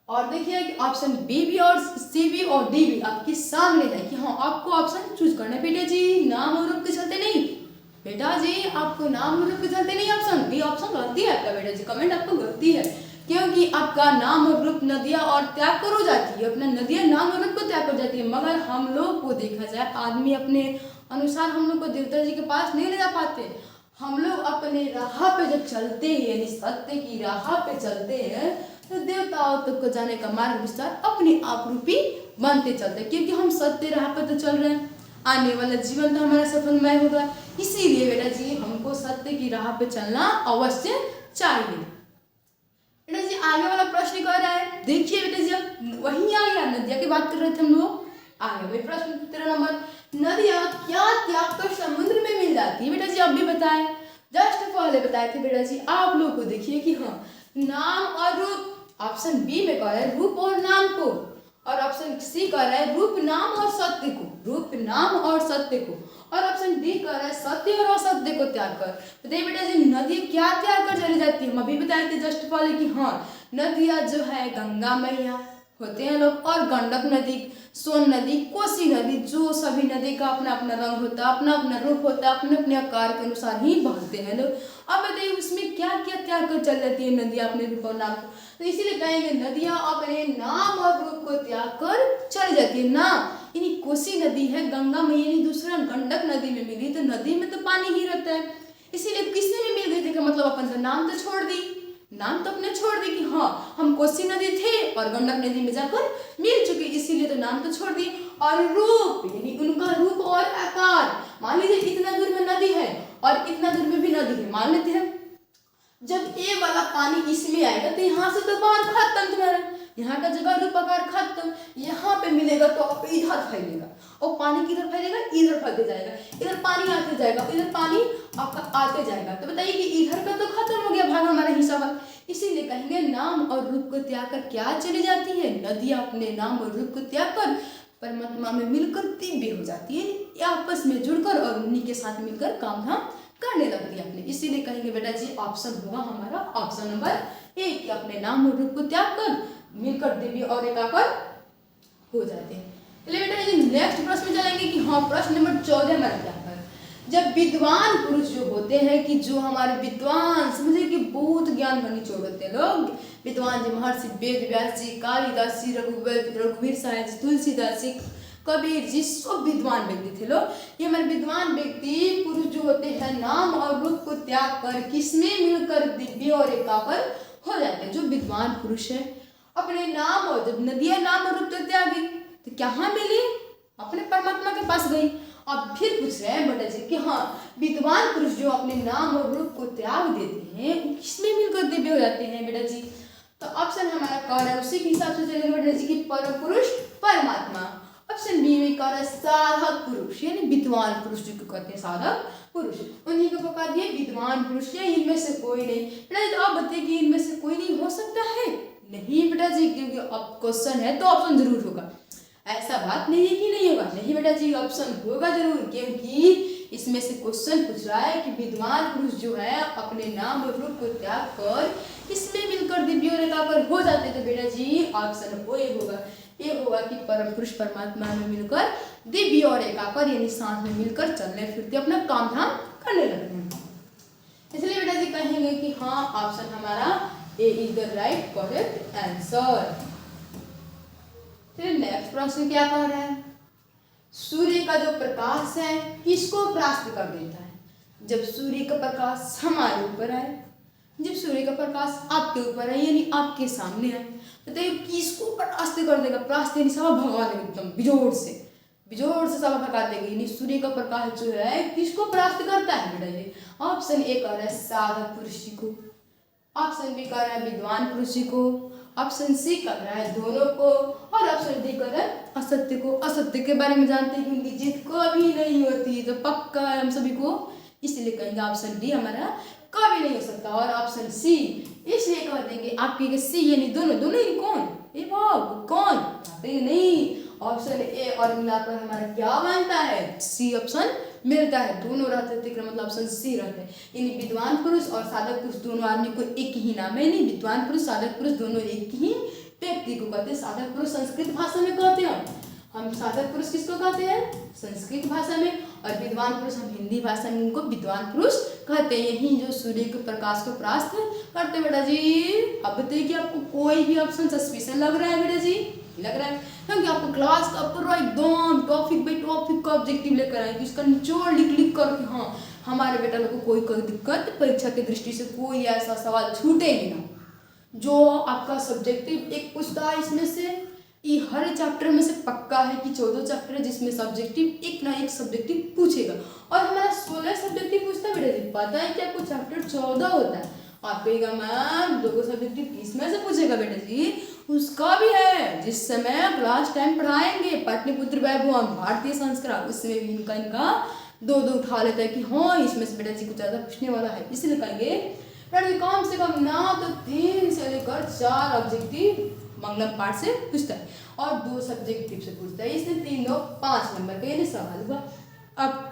और देखिए कि ऑप्शन बी भी और सी भी और डी भी आपके सामने है कि हाँ आपको ऑप्शन चूज करना है बेटा जी। नाम और रूप के चलते नहीं बेटा जी, आपको नाम और रूप के चलते नहीं। ऑप्शन बी ऑप्शन गलती है आपका बेटा जी, कमेंट आपको गलती है, क्योंकि आपका नाम और रूप नदियाँ और त्याग कर हो जाती है, अपना नदियाँ नाम और रूप को त्याग कर जाती है। मगर हम लोग को देखा जाए आदमी अपने अनुसार हम लोग को देवता जी के पास नहीं ले जा पाते। हम लोग अपने राह पे जब चलते हैं यानी सत्य की राह पे चलते हैं तो देवताओं तक को जाने का मार्ग विस्तार अपने आप रूपी बनते चलते, क्योंकि हम सत्य राह पे तो चल रहे हैं। आने वाला जीवन तो हमारा सफलमय होगा, इसीलिए बेटा जी हमको सत्य की राह पे चलना अवश्य चाहिए। बेटा जी आगे वाला प्रश्न कह रहा है, देखिए बेटा जी अब वही आ गया, नदिया की बात कर रहे थे हम लोग। आगे वही प्रश्न 13 नंबर, नदियाँ क्या त्याग कर समुद्र में मिल जाती है? बेटा जी अब भी बताए, जस्ट पहले बताए थे बेटा जी आप लोग को। देखिए कि हाँ नाम और रूप, ऑप्शन बी में कह रहा है रूप और नाम को, और ऑप्शन सी कह रहा है रूप नाम और सत्य को, रूप नाम और सत्य को, और ऑप्शन डी कह रहा है सत्य और असत्य को त्याग कर। बताइए बेटा जी नदी क्या त्याग कर चली जाती है? हम अभी बताए थे जस्ट पहले कि हाँ नदियाँ जो है गंगा मैया होते हैं लोग, और गंडक नदी, सोन नदी, कोसी नदी, जो सभी नदी का अपना अपना रंग होता है, अपना अपना रूप होता है, अपने अपने आकार के अनुसार ही बहते हैं लोग। अब बताइए उसमें क्या क्या त्याग कर चल जाती है नदियाँ अपने रूप और नाम को? तो इसीलिए कहेंगे नदियाँ अपने नाम और रूप को त्याग कर चली जाती है ना। यानी कोसी नदी है गंगा में, यानी दूसरा गंडक नदी में मिली तो नदी में तो पानी ही रहता है, इसीलिए किसने में मिल गई थी का मतलब अपन तो नाम तो छोड़ दी, नाम तो अपने छोड़ दी कि हाँ हम कोसी नदी थे और गंडक नदी में जाकर मिल चुके, इसीलिए तो नाम तो छोड़ दिए। और रूप यानी उनका रूप और आकार, मान लीजिए इतना दूर में नदी है और इतना दूर में भी नदी है, मान लेते हैं जब ये वाला पानी इसमें आएगा तो यहाँ से तो बाहर खत्म तुम्हारा, यहाँ का जगह रूप आकार खत्म, यहाँ पे मिलेगा तो आप इधर फैलेगा, और पानी किधर फैलेगा? इधर फैलते जाएगा, इधर पानी आते जाएगा, इधर पानी आपका आते जाएगा। तो बताइए कि इधर का तो खत्म हो गया भाग हमारा हिस्सा वाला, इसीलिए कहेंगे नाम और रूप को त्याग कर क्या चली जाती है? नदियाँ अपने नाम और रूप को त्याग कर परमात्मा में मिलकर दिव्य हो जाती है, आपस में जुड़कर और उन्हीं के साथ मिलकर काम धाम करने लगती है अपने। इसीलिए कहेंगे बेटा जी ऑप्शन होगा हमारा ऑप्शन नंबर ए कि अपने नाम और रूप को त्याग कर मिलकर दिव्य और एकाकार हो जाते हैं। चलिए बेटा जी नेक्स्ट प्रश्न में चलेंगे कि हाँ प्रश्न नंबर 14 में क्या है, जब विद्वान पुरुष जो होते हैं कि जो हमारे विद्वान समझे कि बहुत ज्ञान का निचोड़ होते हैं लोग, विद्वान जी महर्षि वेद व्यास जी, कालिदास जी, रघुवीर साहब जी, तुलसीदास जी, कबीर जी, सब विद्वान व्यक्ति थे लोग। ये हमारे विद्वान व्यक्ति पुरुष जो होते हैं नाम और रूप को त्याग कर किसमें मिलकर दिव्य और एकाकार हो जाते हैं। जो विद्वान पुरुष है अपने नाम और जब नदियाँ नाम और रूप त्यागी तो कहाँ मिली? अपने परमात्मा के पास गई। अब फिर पूछ रहे हैं बेटा जी कि हाँ विद्वान पुरुष जो अपने नाम और रूप को त्याग देते हैं वो किसमें मिलकर दिव्य हो जाते हैं बेटा जी? तो ऑप्शन हमारा कौन है? उसी के हिसाब से चलेंगे बेटा जी कि परम पुरुष परमात्मा। ऑप्शन बी में कौन है? साधक पुरुष यानी विद्वान पुरुष जो कहते हैं साधक पुरुष, उन्हीं को पका दिए विद्वान पुरुष या इनमें से कोई नहीं। बेटा जी तो आप बताइए कि इनमें से कोई नहीं हो सकता है? नहीं बेटा जी, क्योंकि अब क्वेश्चन है तो ऑप्शन जरूर होगा, ऐसा बात नहीं है कि नहीं होगा। नहीं बेटा जी ऑप्शन होगा जरूर, क्योंकि इसमें से क्वेश्चन पूछ रहा है कि विद्वान पुरुष जो है अपने नाम और रूप को त्याग कर इसमें मिलकर दिव्य रेखा पर हो जाते। तो बेटा जी ऑप्शन वो ये होगा कि परम पुरुष परमात्मा में मिलकर दिव्य रेखा पर यानी सांस में मिलकर चलने फिरते अपना काम धाम करने लगते हैं। इसलिए बेटा जी कहेंगे कि हाँ ऑप्शन हमारा A is the right correct answer. फिर नेक्स्ट प्रश्न क्या कह रहा है? सूर्य का जो प्रकाश है किसको परास्त कर देता है? जब सूर्य का प्रकाश हमारे ऊपर आए, जब सूर्य का प्रकाश आपके ऊपर आए यानी आपके सामने आए, तो ये किसको परास्त कर देगा? परास्त यानी सब भगा देगा, एकदम बिजोड़ से सब भगा देगा। यानी सूर्य का प्रकाश जो है किसको परास्त करता है बेटा? ये ऑप्शन ए कर रहा है साधक पुरुष को, ऑप्शन बी कर रहा है विद्वान पुरुष को, ऑप्शन सी कर रहा है दोनों को, और ऑप्शन डी कर रहा है असत्य को। असत्य के बारे में जानते हैं कि उनकी जीत कभी नहीं होती, तो पक्का है हम सभी को, इसलिए कहेंगे ऑप्शन डी हमारा कभी नहीं हो सकता। और ऑप्शन सी इसलिए कह देंगे आपके सी यानी दोनों ही कौन? ए भाव कौन? नहीं, ऑप्शन ए और मिलाकर हमारा क्या बनता है? सी ऑप्शन मिलता है। दोनों रहते थे मतलब ऑप्शन सी रहते हैं। यानी विद्वान पुरुष और साधक पुरुष दोनों आदमी को एक ही नाम है, यानी विद्वान पुरुष साधक पुरुष दोनों एक ही व्यक्ति को कहते हैं। साधक पुरुष संस्कृत भाषा में कहते हैं, हम साधक पुरुष किसको कहते हैं? संस्कृत भाषा में, और विद्वान पुरुष हम हिंदी भाषा में उनको विद्वान पुरुष कहते हैं। यही जो सूर्य के प्रकाश को परास्त करते बेटा जी। अब बताइए कि आपको कोई भी ऑप्शन सस्पिशन लग रहा है बेटा जी? लग रहा है, क्योंकि आपको क्लास का पूरा एकदम टॉपिक बाई टॉपिक का ऑब्जेक्टिव लेकर आए कि उसका निचोड़ लिख करके हाँ हमारे बेटा लोग को कोई दिक्कत परीक्षा की दृष्टि से कोई ऐसा सवाल छूटे ही ना। जो आपका सब्जेक्टिव एक पूछता है इसमें से ये हर चैप्टर में से पक्का है कि 14 चैप्टर है जिसमें सब्जेक्टिव एक ना एक सब्जेक्टिव पूछेगा, और हमारा 16 सब्जेक्टिव पूछता है बेटा जी। पता है कि आपको चैप्टर 14 होता है, आप कहेगा मैम 2 सब्जेक्टिव किस में से पूछेगा बेटा जी? उसका भी है, जिस समय क्लास 10 पढ़ाएंगे पाटलिपुत्र वैभवम भारतीय संस्कृत, उसमें भी इनका 2 उठा लेता है कि हाँ इसमें से बेटा जी कुछ ज़्यादा पूछने वाला है। इसलिए कहेंगे बेटा जी कम से कम ना तो 3 से लेकर 4 ऑब्जेक्टिव मंगलम पाठ से पूछता है और 2 सब्जेक्टिव से पूछता है। इसलिए 3 2 5 नंबर का ये सवाल हुआ। अब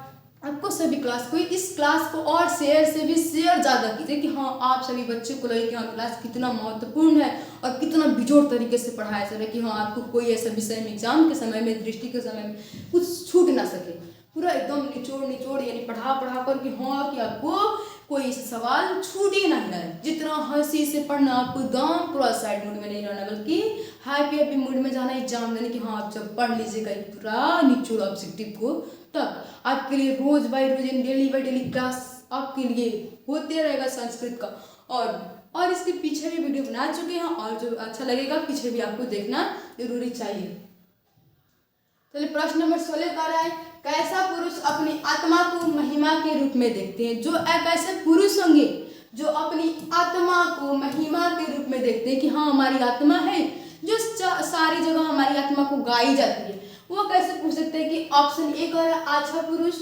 आपको सभी क्लास को इस क्लास को और शेयर से भी शेयर ज़्यादा कीजिए कि हाँ आप सभी बच्चों को लगे कि हाँ क्लास कितना महत्वपूर्ण है और कितना बिजोड़ तरीके से पढ़ाया जा रहा है कि हाँ आपको कोई ऐसा विषय में एग्जाम के समय में दृष्टि के समय में कुछ छूट ना सके। पूरा एकदम निचोड़ यानी पढ़ा कर कि हाँ कि आपको कोई सवाल छूट ही नहीं रहा है। जितना हंसी से पढ़ना, आपको एकदम पूरा साइड मूड में नहीं रहना, बल्कि हैप्पी मूड में जाना एग्जाम देने कि हाँ आप जब पढ़ लीजिएगा पूरा निचोड़ ऑब्जेक्टिव को, तब आपके लिए रोज bye rose daily by daily class आपके लिए होते रहेगा संस्कृत का। और इसके पीछे भी वीडियो बना चुके हैं और जो अच्छा लगेगा पीछे भी आपको देखना जरूरी चाहिए। चलिए प्रश्न नंबर 16 कह रहा है कैसा पुरुष अपनी आत्मा को महिमा के रूप में देखते हैं? जो एक ऐसे पुरुष होंगे जो अपनी आत्मा को महिमा के रूप में देखते हैं कि हाँ हमारी आत्मा है, जो सारी जगह हमारी आत्मा को गाई जाती है, वो कैसे पूछ सकते हैं कि ऑप्शन ए कह रहा है अच्छा पुरुष,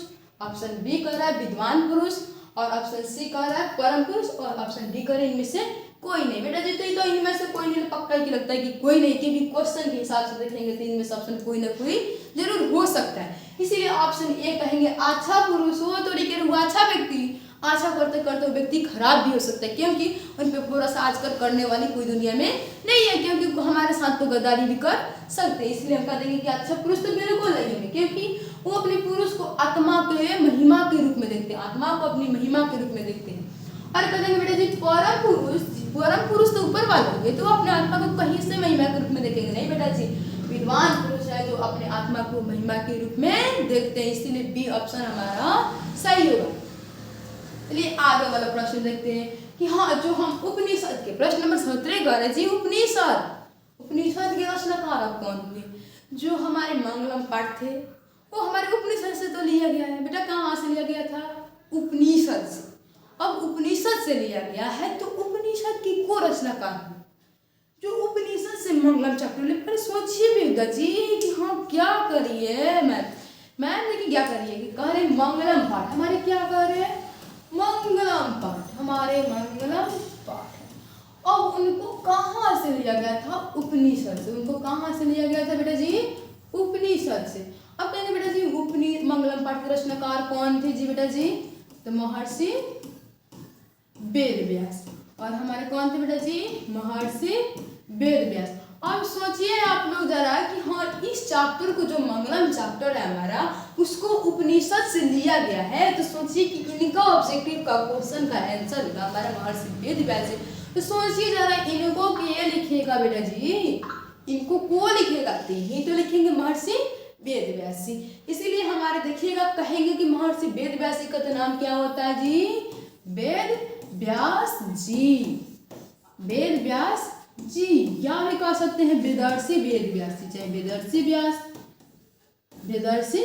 ऑप्शन बी कह रहा है विद्वान पुरुष, और ऑप्शन सी कह रहा है परम पुरुष, और ऑप्शन डी कह रहा है इनमें से कोई नहीं। बेटा जी तो इनमें से कोई नहीं, पक्का की लगता है कि कोई नहीं, क्योंकि क्वेश्चन के हिसाब से देखेंगे तो इनमें से ऑप्शन कोई ना कोई जरूर हो सकता है। इसीलिए ऑप्शन ए कहेंगे अच्छा पुरुष हो तो वो अच्छा व्यक्ति, अच्छा करते करते व्यक्ति खराब भी हो सकता है, क्योंकि उन पर भरोसा आजकल करने वाली कोई दुनिया में नहीं है, क्योंकि हमारे साथ तो गद्दारी भी कर सकते हैं। इसलिए हम कह देंगे कि अच्छा पुरुष तो बिल्कुल नहीं है, क्योंकि वो अपने पुरुष को आत्मा के महिमा के रूप में देखते हैं, आत्मा को अपनी महिमा के रूप में देखते हैं। और कह देंगे बेटा जी परम पुरुष तो ऊपर वाले होंगे, तो अपने आत्मा को कहीं से महिमा के रूप में देखेंगे नहीं बेटा जी। विद्वान पुरुष है जो अपने आत्मा को महिमा के रूप में देखते हैं, इसीलिए बी ऑप्शन हमारा सही होगा। चलिए आगे वाला प्रश्न देखते हैं। कि हाँ जो हम उपनिषद के प्रश्न नंबर 17 कर रहे जी, उपनिषद के रचनाकार अब कौन हुए? जो हमारे मंगलम पाठ थे वो हमारे उपनिषद से तो लिया गया है बेटा। कहाँ से लिया गया था? उपनिषद से। अब उपनिषद से लिया गया है तो उपनिषद की को रचनाकार हुए जो उपनिषद से मंगलम चैप्टर। पर सोचिए बेटा जी कि हाँ क्या करिए मैम देखिए क्या करिए कि कह रहे मंगलम पाठ हमारे, क्या कह रहे हैं? मंगलम पाठ हमारे मंगलम पाठ है। अब उनको कहाँ से लिया गया था? उपनिषद से। उनको कहाँ से लिया गया था बेटा जी? उपनिषद से। अब कहेंगे बेटा जी मंगलम पाठ के रचनाकार कौन थे जी बेटा जी? तो महर्षि वेद व्यास। और हमारे कौन थे बेटा जी? महर्षि वेद व्यास। अब सोचिए आप लोग जरा कि हाँ इस चैप्टर को जो मंगलम चैप्टर है हमारा उसको उपनिषद से लिया गया है, तो सोचिए कि इनका ऑब्जेक्टिव का क्वेश्चन का आंसर होगा हमारा महर्षि वेद व्यास से। तो सोचिए जरा इनको क्या लिखिएगा बेटा जी? इनको को लिखेगा ही तो लिखेंगे महर्षि वेद व्यास। इसीलिए हमारे देखिएगा कहेंगे कि महर्षि वेद व्यास का तो नाम क्या होता है जी? वेद व्यास जी, वेद व्यास जी, या भी कह सकते हैं वेदर्षि वेद व्यास, चाहे वेदर्षि व्यास, वेदर्षि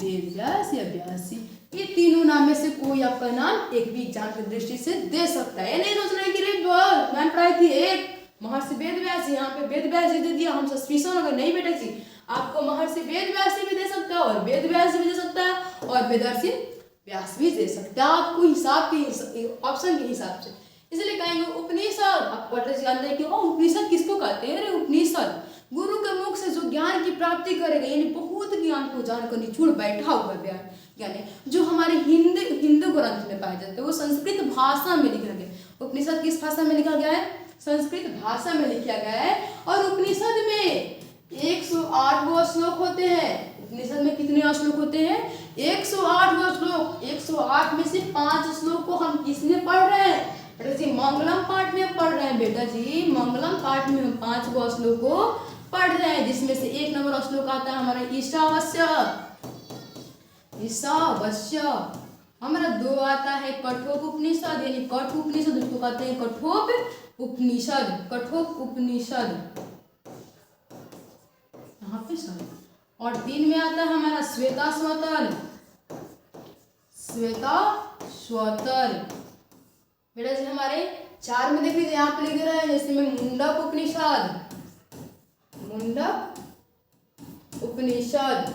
वेद व्यास या व्यासी, ये तीनों नाम में से कोई आपका नाम एक भी एग्जाम की दृष्टि से दे सकता है। ये नहीं सोचना है कि रे मैम पढ़ाई थी एक महर्षि वेद व्यास, यहाँ पे वेद व्यास दे दिया हम सस्पिशन हो गए। नहीं बेटा जी, आपको महर्षि वेद व्यास भी दे सकता है और वेद व्यास भी दे सकता है और वेदर्षि व्यास भी दे सकता है, आपको हिसाब के ऑप्शन के हिसाब से। इसलिए कहेंगे उपनिषद। आप पढ़ते जानते हैं कि उपनिषद किसको कहते हैं? अरे उपनिषद गुरु के मुख से जो ज्ञान की प्राप्ति करेगा, यानी बहुत ज्ञान को जानकर निचोड़ बैठा हुआ ज्ञान है जो हमारे हिंदू ग्रंथ में पाया जाता है, वो संस्कृत भाषा में लिखा गया। उपनिषद किस भाषा में लिखा गया है? संस्कृत भाषा में लिखा गया है। और उपनिषद में 108 गो श्लोक होते हैं। उपनिषद में कितने श्लोक होते हैं? 108 गो श्लोक। 108 में से 5 श्लोक को हम किसमें पढ़ रहे हैं? बेटा जी मंगलम पाठ में पढ़ रहे हैं। बेटा जी मंगलम पाठ में हम 5 गो श्लोक को पढ़ रहे हैं, जिसमें से 1 नंबर श्लोक आता है हमारा ईशावास्य। हमारा 2 आता है कठोप उपनिषद, यानी कठ उपनिषद, उसको कहते हैं कठोप उपनिषद, कठोप उपनिषद यहाँ पे सर। और 3 में आता है हमारा श्वेताश्वतर, श्वेताश्वतर। बेटा जी हमारे 4 में देख लीजिए यहाँ पे लिख रहा है, जैसे में मुंडक उपनिषद, मुंडक उपनिषद।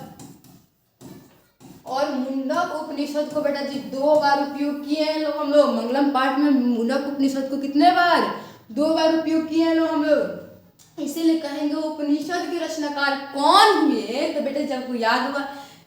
और मुंडक उपनिषद को बेटा जी 2 बार उपयोग किए हैं लोग हम लोग। मंगलम पाठ में मुंडक उपनिषद को कितने बार? 2 बार उपयोग किए हैं लोग हम लोग। इसीलिए कहेंगे उपनिषद के रचनाकार कौन हुए? तो बेटा जब को याद हुआ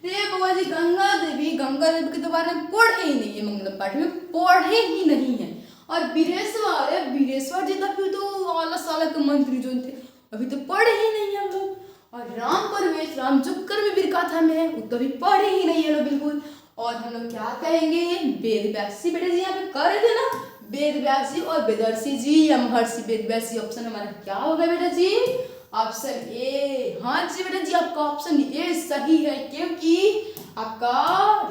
रे बाबा जी गंगा देवी के तो बारे में पढ़े ही नहीं है, मंगलम पाठ में पढ़े ही नहीं है। और वीरेश्वर जी तक तो आला साला के मंत्री जो थे अभी तो पढ़े ही नहीं है हम लोग। और राम परवेश राम चुक्कर में वीर गाथा में है, वो कभी पढ़े ही नहीं है लोग बिल्कुल। और हम लोग क्या कहेंगे? वेद व्यासी। बेटा जी यहाँ पे कर रहे थे ना वेद व्यासी और वेदर्षि जी या महर्षि वेद व्यासी। ऑप्शन हमारा क्या होगा बेटा जी? ऑप्शन ए। हाँ जी बेटा जी आपका ऑप्शन ए सही है, क्योंकि आपका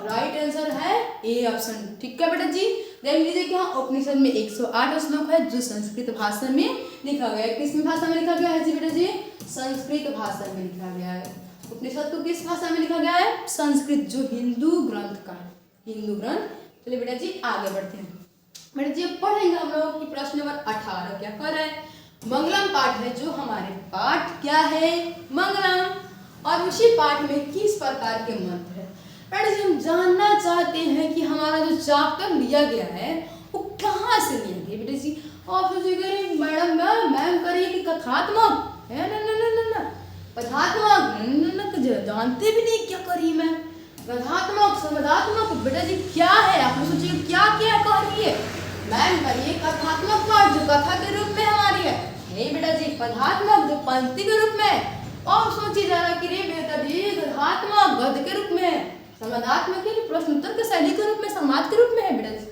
राइट आंसर है ए ऑप्शन। ठीक है बेटा जी, देख लीजिए कि हाँ उपनिषद में 108 श्लोक है जो संस्कृत भाषा में लिखा गया है। किस भाषा में लिखा गया है जी बेटा जी? संस्कृत भाषा में लिखा गया है। उपनिषद को किस भाषा में लिखा गया है? संस्कृत, जो हिंदू ग्रंथ का है, हिंदू ग्रंथ। चलिए बेटा जी आगे बढ़ते हैं। बेटा जी पढ़ेंगे हम लोग कि प्रश्न नंबर 18 क्या कर रहा है? मंगलम पाठ है जो हमारे पाठ क्या है? मंगलम। और उसी पाठ में किस प्रकार के मंत्र है? बेटा जी हम जानना चाहते हैं कि हमारा जो चैप्टर लिया गया है वो कहाँ से लिया गया? बेटा जी आप सोचिए मैम करिए कि कथात्मक है ना पदात्मक जानते भी नहीं क्या करी मैं। कथात्मक संवादात्मक बेटा जी क्या है? आप सोचिए क्या क्या कह रही है मैम? करिए कथात्मक पाठ जो कथा के रूप में हमारी है। नहीं बेटा जी पदात्मक जो पंक्ति के रूप में। और सोचिए जरा कि रे बेटा जी कथात्मक गद्य के रूप में, संवादात्मक प्रश्न उत्तर के शैली के रूप में, संवाद के रूप में है बेटा जी।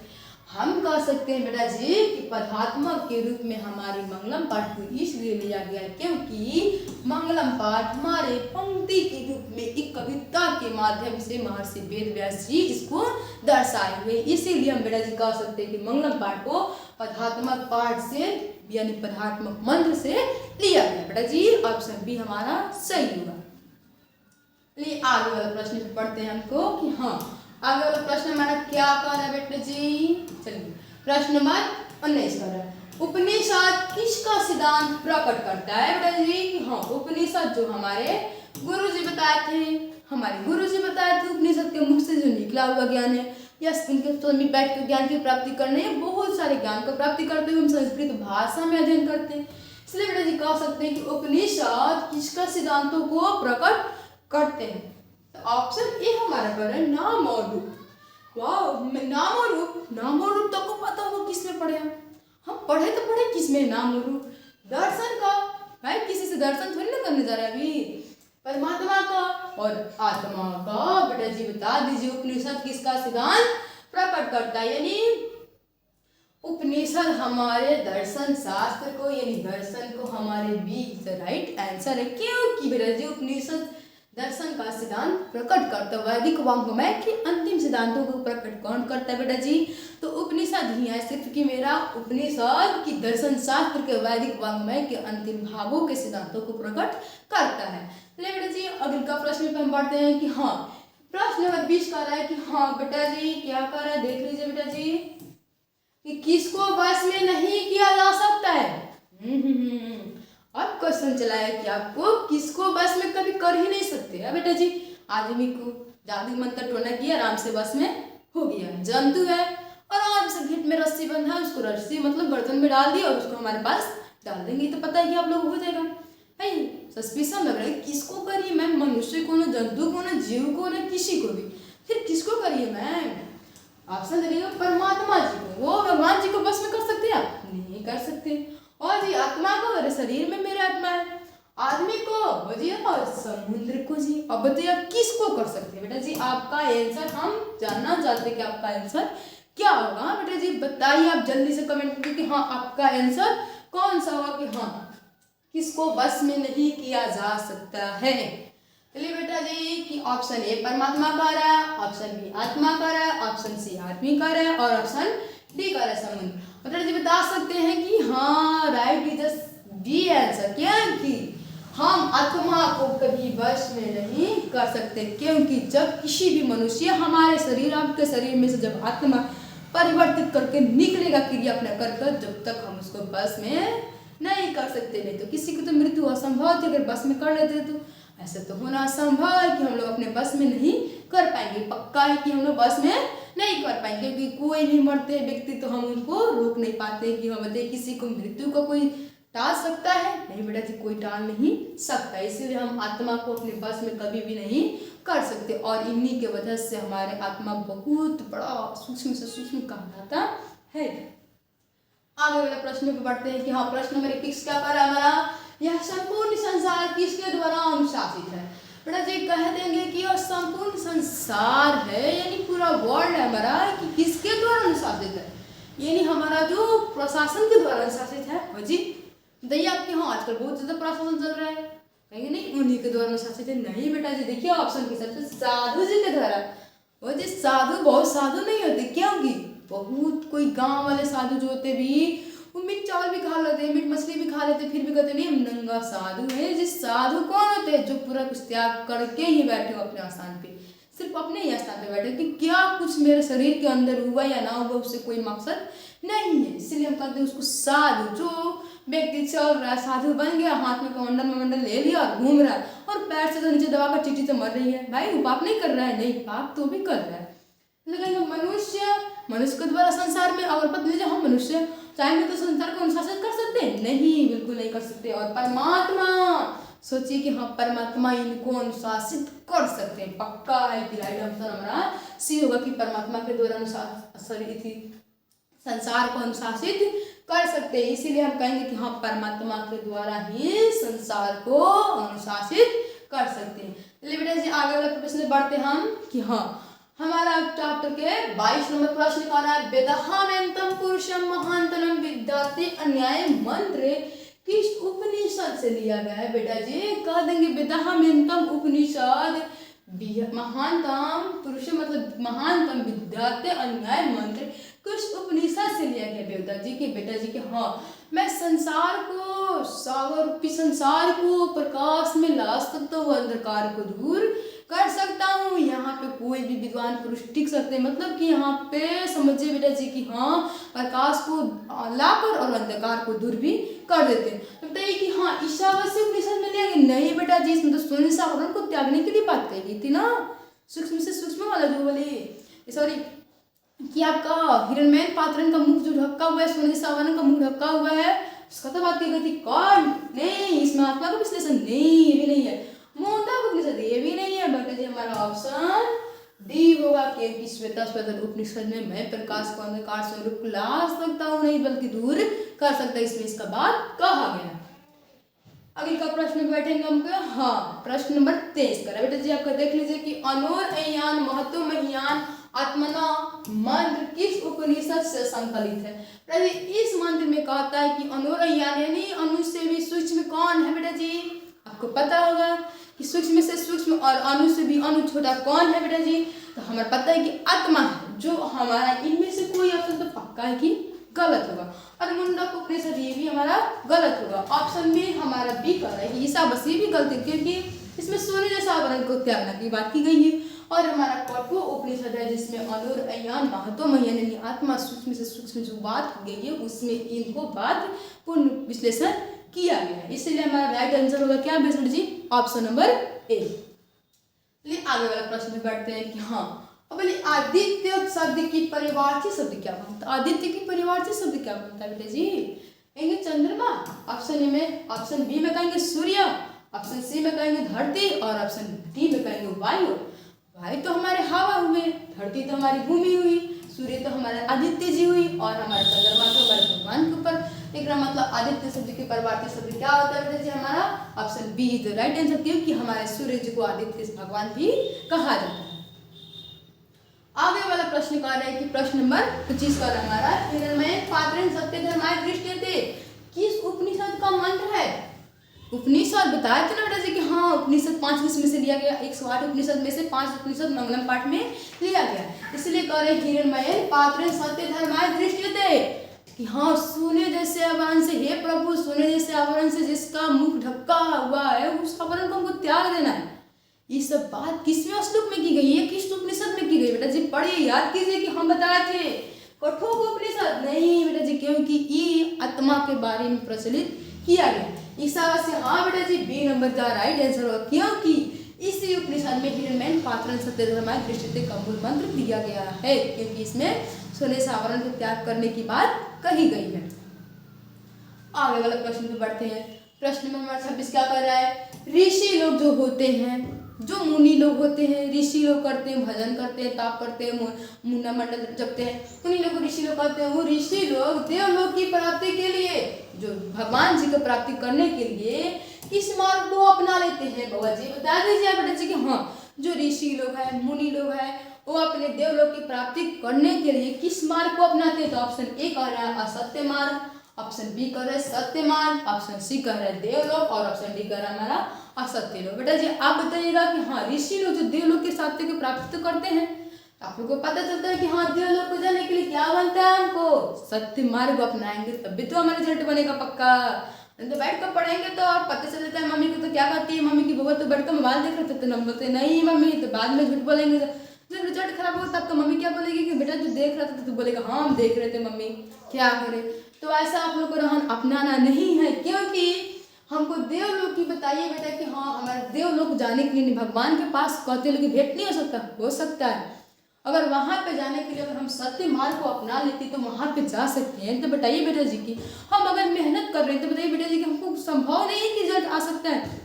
हम कह सकते हैं बेटा जी कि पदात्मक के रूप में हमारे मंगलम पाठ को इसलिए लिया गया क्योंकि मंगलम पाठ हमारे पंक्ति के रूप में एक कविता के माध्यम से महर्षि वेद व्यास जी इसको दर्शाए हुए, इसीलिए हम बेटा जी कह सकते हैं कि मंगलम पाठ को पदात्मक पाठ से यानी पदात्मक मंत्र से लिया गया। बेटा जी ऑप्शन बी हमारा सही होगा। चलिए आगे वाला प्रश्न पढ़ते हैं हमको कि हाँ आगे वाला प्रश्न हमारा क्या कह रहा है बेटा जी। चलिए प्रश्न नंबर 19 कर रहा है, उपनिषद किसका सिद्धांत प्रकट करता है बेटा जी कि हाँ उपनिषद जो हमारे गुरुजी बताए थे, हमारे गुरुजी बताए थे उपनिषद के मुख से जो निकला हुआ ज्ञान है या उनके समीप बैठ कर ज्ञान की प्राप्ति करने हैं, बहुत सारे ज्ञान को प्राप्ति करते हुए हम संस्कृत भाषा में अध्ययन करते हैं, इसलिए बेटा जी कह सकते हैं कि उपनिषद किसका सिद्धांतों को प्रकट करते हैं। ऑप्शन ए हमारा पर है नाम और रूप। वाह नाम और रूप, नाम और रूप तक को पता होगा किसमें पढ़े हम पढ़े तो पढ़े किसमें नाम और रूप, दर्शन का भाई किसी से दर्शन थोड़ी ना करने जा रहे अभी, परमात्मा का और आत्मा का। बेटा जी बता दीजिए उपनिषद किसका सिद्धांत प्रकट करता है, यानी उपनिषद हमारे दर्शन शास्त्र को यानी दर्शन को हमारे बी राइट आंसर है, क्योंकि बेटा जी उपनिषद दर्शन का सिद्धांत प्रकट करता है। वैदिक वांग्मय के अंतिम सिद्धांतों को प्रकट कौन करता है बेटा जी, तो उपनिषद ही है सिर्फ कि मेरा उपनिषद की दर्शन शास्त्र के वैदिक वांग्मय के अंतिम भागों के सिद्धांतों को प्रकट करता है। चलिए बेटा जी अगले का प्रश्न पे हम पढ़ते हैं कि हाँ प्रश्न नंबर 20 कह रहा है कि हाँ बेटा जी क्या कह रहा है देख लीजिए बेटा जी कि किसको वश में नहीं किया जा सकता है। अब क्वेश्चन चला है कि आपको किसको बस में कभी कर ही नहीं सकते है बेटा जी, आदमी को जादू मंत्र टोना किया आराम से बस में हो गया, जंतु है और आराम से घिट में रस्सी बंधा है उसको रस्सी मतलब गर्दन में डाल दिया और उसको हमारे पास डाल देंगे तो पता है कि आप लोग हो जाएगा भाई, सस्पिशन लग रहा है किसको करिए मैम, मनुष्य को ना जंतु को ना जीव को ना किसी को भी, फिर किसको करिए मैम, ऑप्शन दे परमात्मा जी को, वो भगवान जी को बस में कर सकते हैं आप नहीं कर सकते, और जी आत्मा को मेरे शरीर में मेरे आत्मा है, आदमी को जी और समुद्र को जी। अब बताइए आप किसको कर सकते हैं बेटा जी, आपका आंसर हम जानना चाहते हैं कि आपका आंसर क्या होगा बेटा जी, बताइए आप जल्दी से कमेंट करके कि हाँ आपका आंसर कौन सा होगा कि हाँ किसको बस में नहीं किया जा सकता है। चलिए बेटा जी कि ऑप्शन ए परमात्मा का रहा है, ऑप्शन बी आत्मा का रहा है, ऑप्शन सी आदमी का रहा है और ऑप्शन डी का रहा है समुद्र। बेटा जी बता सकते हैं कि हाँ राइट इज डी आंसर, क्या कि हम आत्मा को कभी वश में नहीं कर सकते, क्योंकि जब किसी भी मनुष्य हमारे शरीर आपके शरीर में से जब आत्मा परिवर्तित करके निकलेगा क्रिया अपना कर जब तक हम उसको बस में नहीं कर सकते, नहीं तो किसी को तो मृत्यु असंभव थी, अगर बस में कर लेते तो ऐसे तो होना असंभव है कि हम लोग अपने बस में नहीं कर पाएंगे, पक्का है कि हम लोग बस में नहीं कर पाएंगे, क्योंकि कोई भी मरते व्यक्ति तो हम उनको रोक नहीं पाते कि हम बताइए किसी को मृत्यु को कोई टाल सकता है, नहीं बेटा जी कोई टाल नहीं सकता, इसीलिए हम आत्मा को अपने बस में कभी भी नहीं कर सकते और इन्हीं के वजह से हमारे आत्मा बहुत बड़ा सूक्ष्म से सूक्ष्म कहलाता है। आगे वाले प्रश्न पे बढ़ते हैं कि हाँ प्रश्न नंबर 21 क्या कर रहा है हमारा, यह संपूर्ण संसार किसके द्वारा अनुशासित है। बेटा जी कह देंगे कि यह संपूर्ण संसार है यानी पूरा वर्ल्ड है हमारा कि किसके द्वारा अनुशासित है, यानी हमारा जो प्रशासन के द्वारा अनुशासित है। हो जी बताइए आपके हाँ आजकल बहुत ज्यादा प्रशासन चल रहा है, कहेंगे नहीं उन्हीं के द्वारा अनुशासित है, नहीं बेटा जी देखिए ऑप्शन के हिसाब से साधु जी के द्वारा। वो जी साधु बहुत साधु नहीं होते, क्योंकि बहुत कोई गांव वाले साधु जो होते भी वो मीट चावल भी खा लेते, मीट मछली भी खा लेते, फिर भी कहते नहीं हम नंगा साधु है। जिस साधु कौन होते हैं, जो पूरा कुछ त्याग करके ही बैठे हो अपने आस्थान पे, सिर्फ अपने ही स्थान पे बैठे कि क्या कुछ मेरे शरीर के अंदर हुआ या ना हुआ उससे कोई मकसद नहीं है, इसलिए हम कहते हैं उसको साधु। जो व्यक्ति चल रहा है साधु बन गया, हाथ में कमंडल ले लिया और घूम रहा है और पैर से तो नीचे दबा कर चीटी तो मर रही है, भाई वो पाप नहीं कर रहा है, नहीं पाप तो भी कर रहा है। लेकिन मनुष्य के द्वारा संसार में अगर पता लीजिए हम मनुष्य चाहेंगे तो संसार को अनुशासित कर सकते हैं, नहीं बिल्कुल नहीं कर सकते। और परमात्मा सोचिए कि हाँ परमात्मा इनको अनुशासित कर सकते हैं, पक्का है कि राइट आंसर हमारा सी होगा कि परमात्मा के द्वारा संसार को अनुशासित कर सकते हैं, इसीलिए हम कहेंगे कि हाँ परमात्मा के द्वारा ही संसार को अनुशासित कर सकते हैं। चलिए बेटा जी आगे वाले प्रश्न बढ़ते हम कि हाँ हमारा चैप्टर के 22 नंबर प्रश्न कौन है? वेदाहमेंतम पुरुषम महांतनम विद्याते अन्याय मंत्र किस उपनिषद से लिया गया है? बेटा जी कह देंगे वेदाहमेंतम उपनिषद महानतम पुरुष मतलब महानतम विद्याते अन्याय मंत्र किस उपनिषद से लिया गया बेटा जी के? बेटा जी के हाँ, मैं संसार को सागर रूपी संसार को प्रकाश में ला सकता हूँ, अंधकार को दूर कर सकता हूँ। यहाँ पे कोई भी विद्वान पुरुष टिक सकते हैं, मतलब कि यहाँ पे समझिए बेटा जी कि हाँ प्रकाश को लाकर और अंधकार को दूर भी कर देते हैं। तो बताइए कि हाँ ईशावास्य उपनिषद में लिया गया? नहीं बेटा जी, इसमें तो सोने से आवरण को त्यागने के लिए बात कही गई थी ना, सूक्ष्म से सूक्ष्म वाला जो वाली सॉरी कि आपका हिरण्मय पात्रन का मुख जो ढका हुआ है, सोने से आवरण का मुख ढका हुआ है, उसका तो बात की गई थी। कौन? नहीं, इसमें आत्मा का विश्लेषण नहीं, ये भी नहीं है। मोहनता उपनिषद ये भी नहीं है बेटा जी। हमारा ऑप्शन डी होगा कि श्वेताश्वतर उपनिषद में मैं प्रकाश को अंधकार स्वरूप ला सकता हूँ, नहीं बल्कि दूर कर सकता, इसमें इसका बात कहा गया। अगले का प्रश्न बैठेंगे हम। हाँ प्रश्न नंबर 23 करा बेटा जी आपका देख लीजिए कि अनोर अयान महत्व महियान आत्मना मंत्र किस उपनिषद से संकलित है? इस मंत्र में कहता है कि अनोर अयान यानी अनु से भी सूक्ष्म कौन है बेटा जी? आपको पता होगा कि सूक्ष्म से सूक्ष्म और अणु से भी अणु छोटा कौन है बेटा जी? तो हमें पता है कि आत्मा है, जो हमारा इनमें से कोई ऑप्शन तो पक्का है कि गलत होगा। और मुंडक उपनिषद ये भी हमारा गलत होगा। ऑप्शन में हमारा बी कर रहा है कि ईशावास्य भी गलत है, क्योंकि इसमें सोने जैसा आवरण को त्यागने की बात की गई है। और हमारा कठोर उपनिषद है जिसमें अनोर अयान महत्व महियान यानी आत्मा सूक्ष्म से सूक्ष्म जो बात की गई है उसमें इनको बात पूर्ण विश्लेषण किया गया है। इसलिए हमारा राइट आंसर होगा क्या बेटा जी? Option number A. चलिए आगे वाला प्रश्न में बढ़ते हैं कि हाँ अब बोलिए आदित्य शब्द की परिवारची शब्द क्या बनता है? आदित्य की परिवारची शब्द क्या बनता है बेटा जी? कहेंगे चंद्रमा, ऑप्शन ए में, ऑप्शन बी में कहेंगे सूर्य, ऑप्शन सी में कहेंगे धरती और ऑप्शन डी में कहेंगे वायु। वायु तो हमारे हवा हुए, धरती तो हमारी भूमि हुई, सूर्य तो हमारे आदित्य जी हुई और हमारा चंद्रमा तो हमारे भगवान के ऊपर। एक मतलब आदित्य शब्द के परिवारची शब्द क्या होता है बेटा जी? हमारा option B is the right answer, क्योंकि हमारे सूर्य जी को आदित्य भगवान भी कहा जाता है। आगे वाला प्रश्न कह रहे हैं कि प्रश्न नंबर 25 का हमारा हिरण्मय पात्रेण सत्य धर्माय दृष्टियते किस उपनिषद का मंत्र है? उपनिषद बताया था ना बेटा जी कि हाँ उपनिषद 5 किस में से लिया गया? 108 उपनिषद में से 5 उपनिषद मंगलम पाठ में लिया गया, इसलिए कह रहे हिरण्मय पात्रेण सत्य धर्माय दृष्टियते कि हाँ सोने जैसे आवरण से, हे प्रभु सोने जैसे आवरण से जिसका मुख ढका हुआ है उस आवरण को हमको त्याग देना है। ये सब बात किसमें श्लोक में की गई है? किस उपनिषद में की गई बेटा जी? पढ़िए, याद कीजिए कि हम बताए थे कठोर उपनिषद नहीं बेटा जी, क्योंकि ये आत्मा के बारे में प्रचलित किया गया। ईशावास्य हाँ बेटा जी, B number the right answer होगा, क्योंकि इसी उपनिषद में हिरण्मय पात्रेण सत्य धर्माय दृष्टियते का मूल मंत्र दिया गया है, क्योंकि इसमें सोने से आवरण को त्याग करने की बात कही गई है। आगे वाला प्रश्न पे बढ़ते हैं। प्रश्न नंबर 26 क्या कर रहा है? ऋषि लोग जो होते हैं, जो मुनि लोग होते हैं, ऋषि लोग करते हैं, भजन करते हैं, ताप करते हैं, मुंडा मंडल जपते हैं, उन्हीं लोग को ऋषि लोग कहते हैं। वो ऋषि लोग देवलोक की प्राप्ति के लिए, जो भगवान जी को प्राप्ति करने के लिए किस मार्ग को अपना लेते हैं? बाबा जी बता दीजिए बेटा जी कि हाँ जो ऋषि लोग हैं, मुनि लोग हैं, वो अपने देवलोक की प्राप्ति करने के लिए किस मार्ग को अपनाते हैं? तो ऑप्शन ए कह रहा है असत्य मार्ग, ऑप्शन बी कह रहा है सत्य मार्ग, ऑप्शन सी कह रहा है देवलोक और ऑप्शन डी कह रहा है हमारा असत्य लोक। बेटा जी आप बताइएगा कि हाँ ऋषि लोग जो देवलोक के सत्य की प्राप्ति करते हैं, आप लोग को पता चलता है कि हाँ देवलोक को जाने के लिए क्या बनता है? हमको सत्य मार्ग अपनाएंगे तभी तो हमारा रिजल्ट बनेगा पक्का। नहीं तो बैठ कर पढ़ेंगे तो और पता चल जाता है मम्मी को तो क्या कहती है, मम्मी की बहू तो बैठ कर मोबाइल देख रहे थे तो नंबर बोलते नहीं मम्मी, तो बाद में झूठ बोलेंगे। जब रिजल्ट खराब होगा तब तो मम्मी क्या बोलेगी कि बेटा तू देख रहा था, तो तू बोलेगा हाँ हम देख रहे थे मम्मी क्या करे। तो ऐसा आप लोग को रहन अपनाना नहीं है, क्योंकि हमको देवलोक की बताइए बेटा कि हाँ हमारे देवलोक जाने के लिए भगवान के पास कहते लोग भेंट नहीं हो सकता है। अगर वहाँ पे जाने के लिए अगर हम सत्य मार्ग को अपना लेते तो वहाँ पे जा सकते हैं। तो बताइए बेटा जी कि हम अगर मेहनत कर रहे हैं तो बताइए बेटा जी कि हमको संभव नहीं है कि रिजल्ट आ सकता है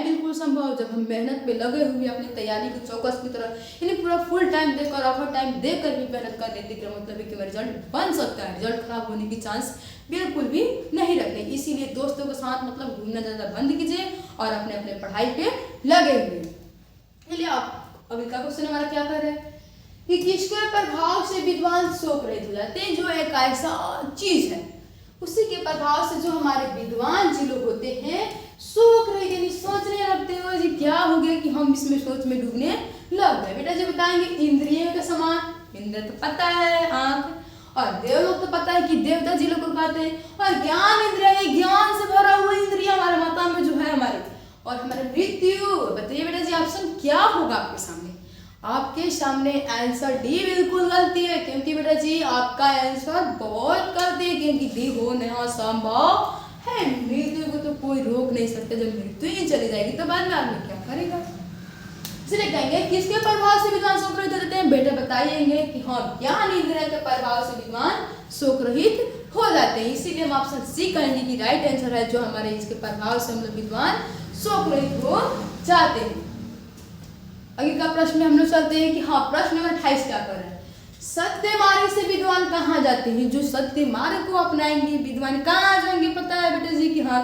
बिल्कुल संभव। जब हम मेहनत पे लगे हुए अपनी तैयारी को चौकस की तरह यानी पूरा फुल टाइम देकर ओवर टाइम देकर भी मेहनत कर लेते तो मतलब है कि रिजल्ट बन सकता है। रिजल्ट खराब होने की चांस बिल्कुल भी नहीं रखते। इसीलिए दोस्तों के साथ मतलब घूमना ज़्यादा बंद कीजिए और अपने अपने पढ़ाई पे लगे हुए। चलिए आप अभी का क्वेश्चन हमारा क्या कर रहे हैं? कि किसके प्रभाव से विद्वान शोक रहित हो जाते हैं, जो एक ऐसा चीज है उसी के प्रभाव से जो हमारे विद्वान जी लोग होते हैं शोक रहित, यानी सोचने लगते हो जी क्या हो गया कि हम इसमें सोच में डूबने लग गए। बेटा जी बताएंगे इंद्रियों के समान, इंद्र तो पता है आंख, और देव लोग तो पता है कि देवता जी लोग को कहते हैं, और ज्ञान इंद्रिया, ज्ञान से भरा हुआ इंद्रिया हमारे माता में जो है हमारे, और हमारे मृत्यु। बताइए बेटा जी ऑप्शन क्या होगा आपके सामने? आपके सामने आंसर डी बिल्कुल गलती है, क्योंकि बेटा जी आपका आंसर बहुत गलती है, क्योंकि डी होना असंभव है। मृत्यु को तो कोई रोक नहीं सकता, जब मृत्यु ही चली जाएगी तो बाद में आदमी क्या करेगा? इसलिए कहेंगे किसके प्रभाव से विद्वान शोक रहित होते हैं? बेटा बताइएंगे कि हाँ ज्ञान इंद्रिय के प्रभाव से विद्वान शोक रहित हो जाते हैं। इसीलिए हम ऑप्शन सी कहेंगे कि राइट आंसर है, जो हमारे इसके प्रभाव से हम लोग विद्वान शोक रहित हो जाते हैं। आगे का प्रश्न में हम लोग चलते हैं कि हाँ प्रश्न नंबर 28 क्या कर रहे हैं? सत्य मार्ग से विद्वान कहाँ जाते हैं? जो सत्य मार्ग को अपनाएंगे विद्वान कहाँ जाएंगे? पता है बेटा जी कि हाँ